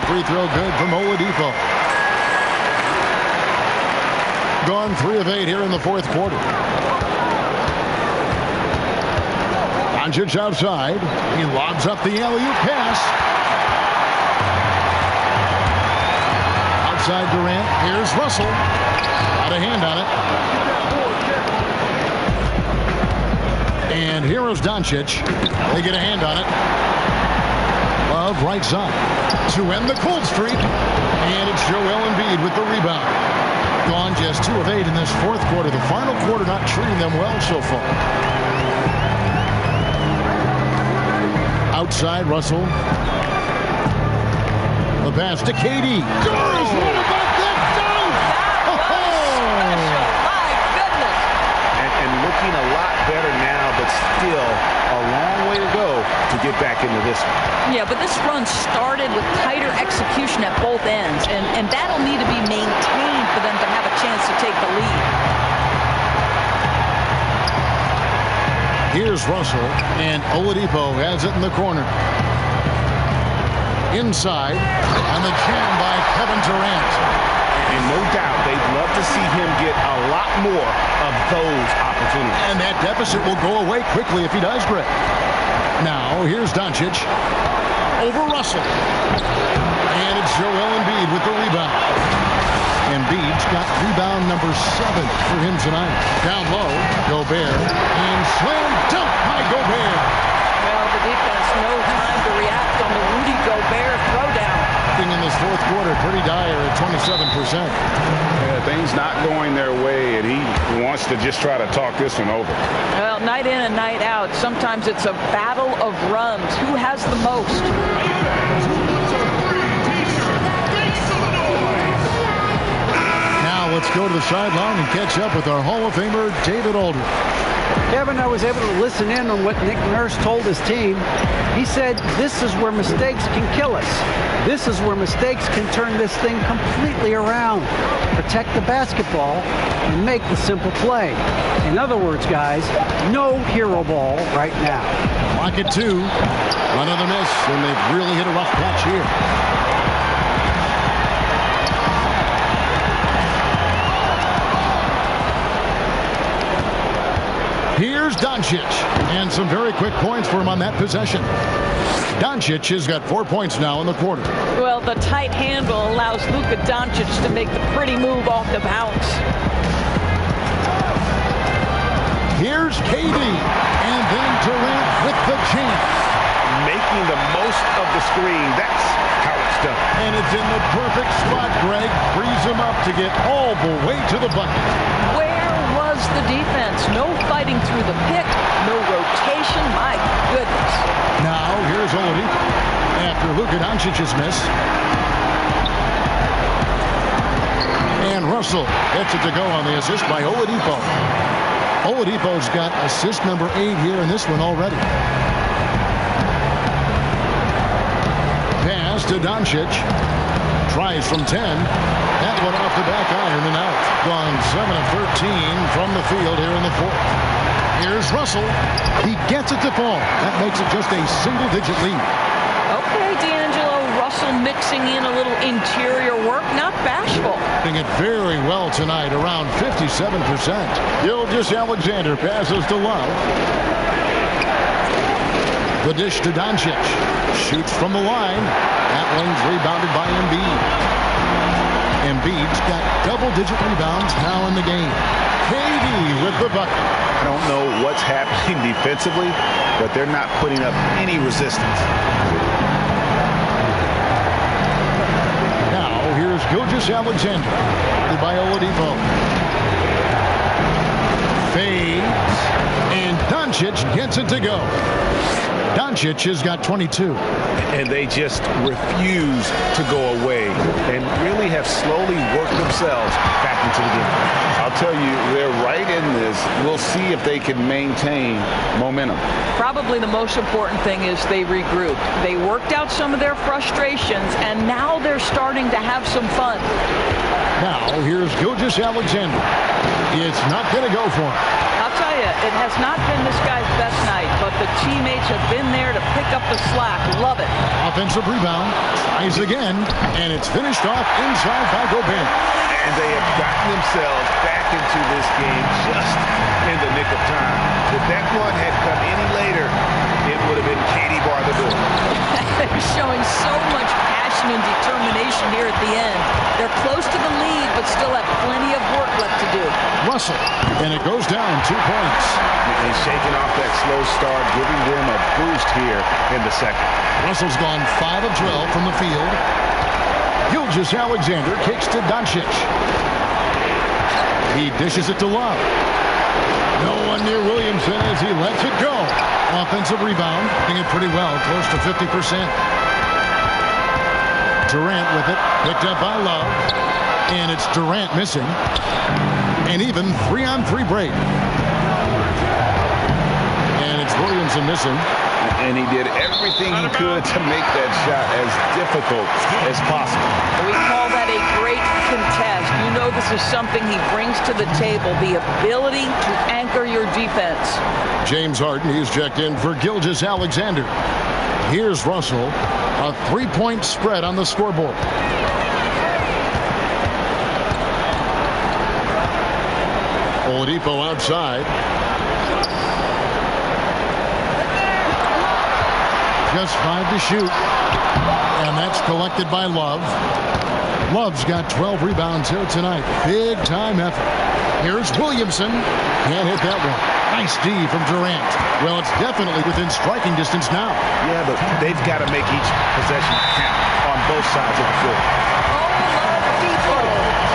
Free throw good from Oladipo. Gone 3 of 8 here in the fourth quarter. Doncic outside. He lobs up the alley-oop pass. Outside Durant. Here's Russell. Got a hand on it. And here is Doncic. They get a hand on it. Love right side to end the cold streak. And it's Joel Embiid with the rebound. Gone just 2 of 8 in this fourth quarter. The final quarter not treating them well so far. Outside Russell. The pass to KD. Doris, what about that dunk? Special, my goodness. And looking a lot better now, but still a long way to go to get back into this one. Yeah, but this run started with tighter execution at both ends, and that'll need to be maintained for them to have a chance to take the lead. Here's Russell, and Oladipo has it in the corner. Inside, and the jam by Kevin Durant. And no doubt, they'd love to see him get a lot more of those opportunities. And that deficit will go away quickly if he does, Greg. Now, here's Doncic. Over Russell. And it's Joel Embiid with the rebound. Embiid's got rebound number 7 for him tonight. Down low, Gobert. And slam dunk by Gobert. Well, the defense, no time to react on the Rudy Gobert throwdown. In this fourth quarter, pretty dire at 27%. Yeah, things not going their way, and he wants to just try to talk this one over. Well, night in and night out, sometimes it's a battle of runs. Who has the most? Now let's go to the sideline and catch up with our Hall of Famer, David Aldridge. Kevin, I was able to listen in on what Nick Nurse told his team. He said, this is where mistakes can kill us. This is where mistakes can turn this thing completely around. Protect the basketball and make the simple play. In other words, guys, no hero ball right now. Lock it 2. Another miss, and they've really hit a rough patch here. Here's Doncic, and some very quick points for him on that possession. Doncic has got 4 points now in the quarter. Well, the tight handle allows Luka Doncic to make the pretty move off the bounce. Here's KD, and then Durant with the chance. Making the most of the screen. That's how it's done. And it's in the perfect spot, Greg. Frees him up to get all the way to the bucket. Where was the defense? No fighting through the pick, no rotation. My goodness. Now, here's Oladipo after Luka Doncic's miss. And Russell gets it to go on the assist by Oladipo. Oladipo's got assist number 8 here in this one already. Pass to Doncic. Tries from 10. That one off the back iron and out. Gone 7 of 13 from the field here in the fourth. Here's Russell. He gets it to fall. That makes it just a single-digit lead. Okay, D'Angelo. Russell mixing in a little interior work. Not bashful. Doing it very well tonight, around 57%. Gilgeous-Alexander passes to Love. The dish to Doncic. Shoots from the line. That one's rebounded by Embiid. Embiid's got double-digit rebounds now in the game. KD with the bucket. I don't know what's happening defensively, but they're not putting up any resistance. Now Here's Gilgeous-Alexander. By Oladipo. Fades. And Doncic gets it to go. Doncic has got 22. And they just refuse to go away and really have slowly worked themselves back into the game. I'll tell you, they're right in this. We'll see if they can maintain momentum. Probably the most important thing is they regrouped. They worked out some of their frustrations, and now they're starting to have some fun. Now, here's Gilgeous-Alexander. It's not going to go for him. I'll tell you, it has not been this guy's best night, but the teammates have been there to pick up the slack. Love it. Offensive rebound. Tries again, and it's finished off inside by Gobert. And they have gotten themselves back into this game just in the nick of time. If that one had come any later, it would have been Katie bar the door. They're showing so much passion and determination here at the end. They're close to the lead, but still have plenty of work left to do. Russell, and it goes down 2 points. And shaking off that slow start, giving them a boost here in the second. Russell's gone 5 of 12 from the field. Gilgeous-Alexander kicks to Doncic. He dishes it to Love. No one near Williamson as he lets it go. Offensive rebound, hitting it pretty well, close to 50%. Durant with it, picked up by Love. And it's Durant missing. And even 3-on-3 break. And it's Williamson missing. And he did everything he could to make that shot as difficult as possible. We call that a great contest. You know this is something he brings to the table, the ability to anchor your defense. James Harden, he's checked in for Gilgeous-Alexander. Here's Russell, a 3-point spread on the scoreboard. Oladipo outside. Just 5 to shoot. And that's collected by Love. Love's got 12 rebounds here tonight. Big time effort. Here's Williamson. Can't hit that one. Nice D from Durant. Well, it's definitely within striking distance now. Yeah, but they've got to make each possession count on both sides of the floor. Oladipo.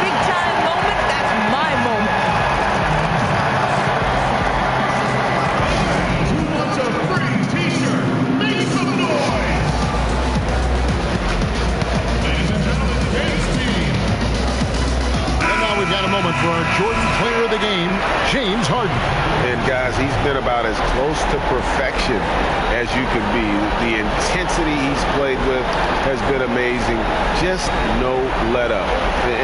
Big time moment. That's my moment. Moment for our Jordan player of the game, James Harden. And guys, he's been about as close to perfection as you can be. The intensity he's played with has been amazing. Just no let up.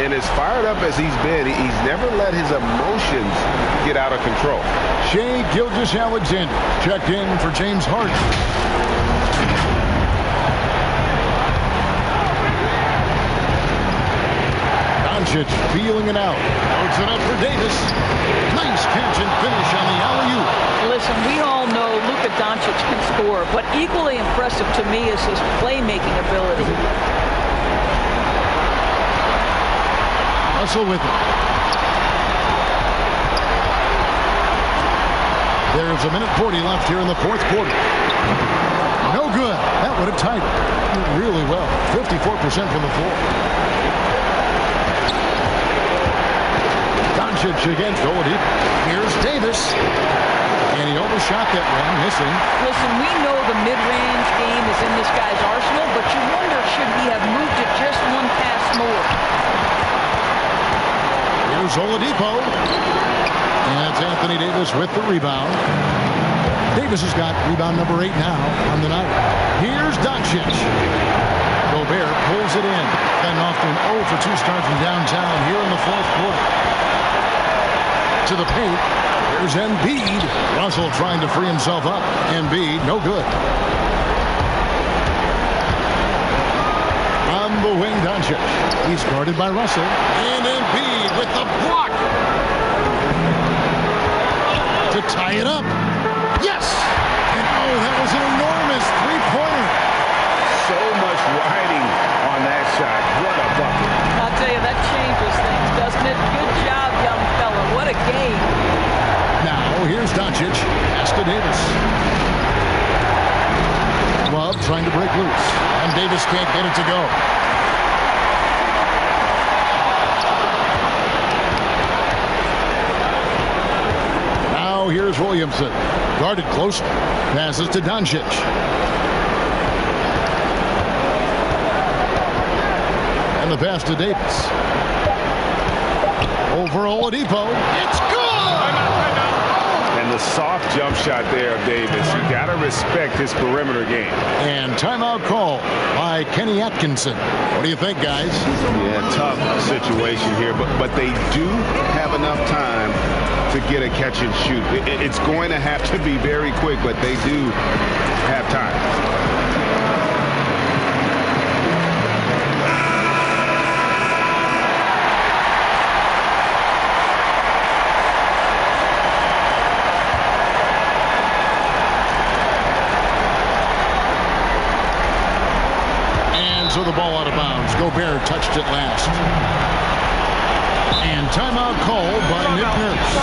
And as fired up as he's been, he's never let his emotions get out of control. Shai Gilgeous-Alexander checked in for James Harden. Doncic feeling it out. Puts it up for Davis. Nice catch and finish on the alley-oop. Listen, we all know Luka Doncic can score, but equally impressive to me is his playmaking ability. Russell with it. There's 1:40 left here in the fourth quarter. No good. That would have tied it really well. 54% from the floor. Doncic against Oladipo. Here's Davis. And he overshot that one, missing. Listen, we know the mid-range game is in this guy's arsenal, but you wonder, should he have moved it just one pass more? Here's Oladipo. And it's Anthony Davis with the rebound. Davis has got rebound number 8 now on the night. Here's Doncic. Gobert pulls it in. And off to an 0 for 2 start from downtown here in the fourth quarter. To the paint. Here's Embiid. Russell trying to free himself up. Embiid, no good. On the wing, Doncic. He's guarded by Russell. And Embiid with the block. To tie it up. Yes! And oh, that was an enormous three-pointer. So much riding on that shot. What a bucket. I'll tell you, that changes things, doesn't it? Good job, young fella. What a game. Now, here's Doncic. Pass to Davis. Love trying to break loose. And Davis can't get it to go. go. Here's Williamson. Guarded close. Passes to Doncic. And the pass to Davis. Over Oladipo. It's good! And the soft jump shot there of Davis. You got to respect his perimeter game. And timeout call by Kenny Atkinson. What do you think, guys? Yeah, tough situation here, but they do have enough time to get a catch and shoot. It's going to have to be very quick, but they do have time. So the ball out of bounds. Gobert touched it last. And timeout called by Nick Nurse.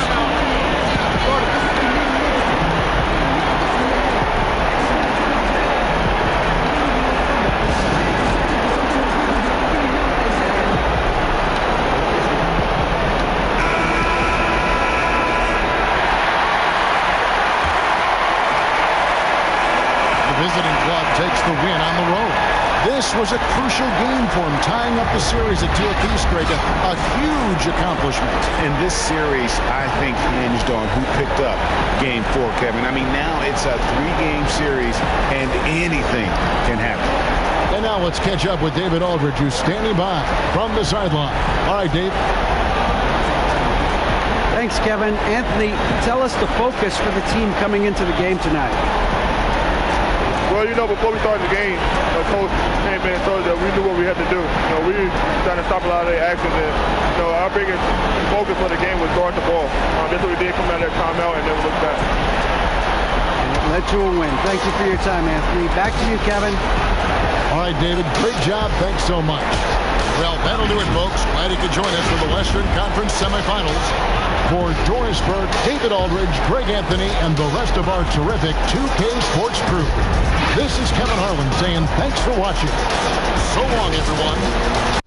The visiting club takes the win on the road. This was a crucial game for him, tying up the series at 2 apiece, Greg. A huge accomplishment. And this series, I think, hinged on who picked up Game 4, Kevin. I mean, now it's a 3-game series, and anything can happen. And now let's catch up with David Aldridge, who's standing by from the sideline. All right, Dave. Thanks, Kevin. Anthony, tell us the focus for the team coming into the game tonight. Well, before we started the game, the coach came in and told us that we knew what we had to do. We were trying to stop a lot of their actions, and our biggest focus for the game was guard the ball. That's what we did, come out of that timeout and then look back. Led to a win. Thank you for your time, Anthony. Back to you, Kevin. All right, David. Great job. Thanks so much. Well, that'll do it, folks. Glad you could join us for the Western Conference semifinals. For Doris Burke, David Aldridge, Greg Anthony, and the rest of our terrific 2K Sports crew, this is Kevin Harlan saying thanks for watching. So long, everyone.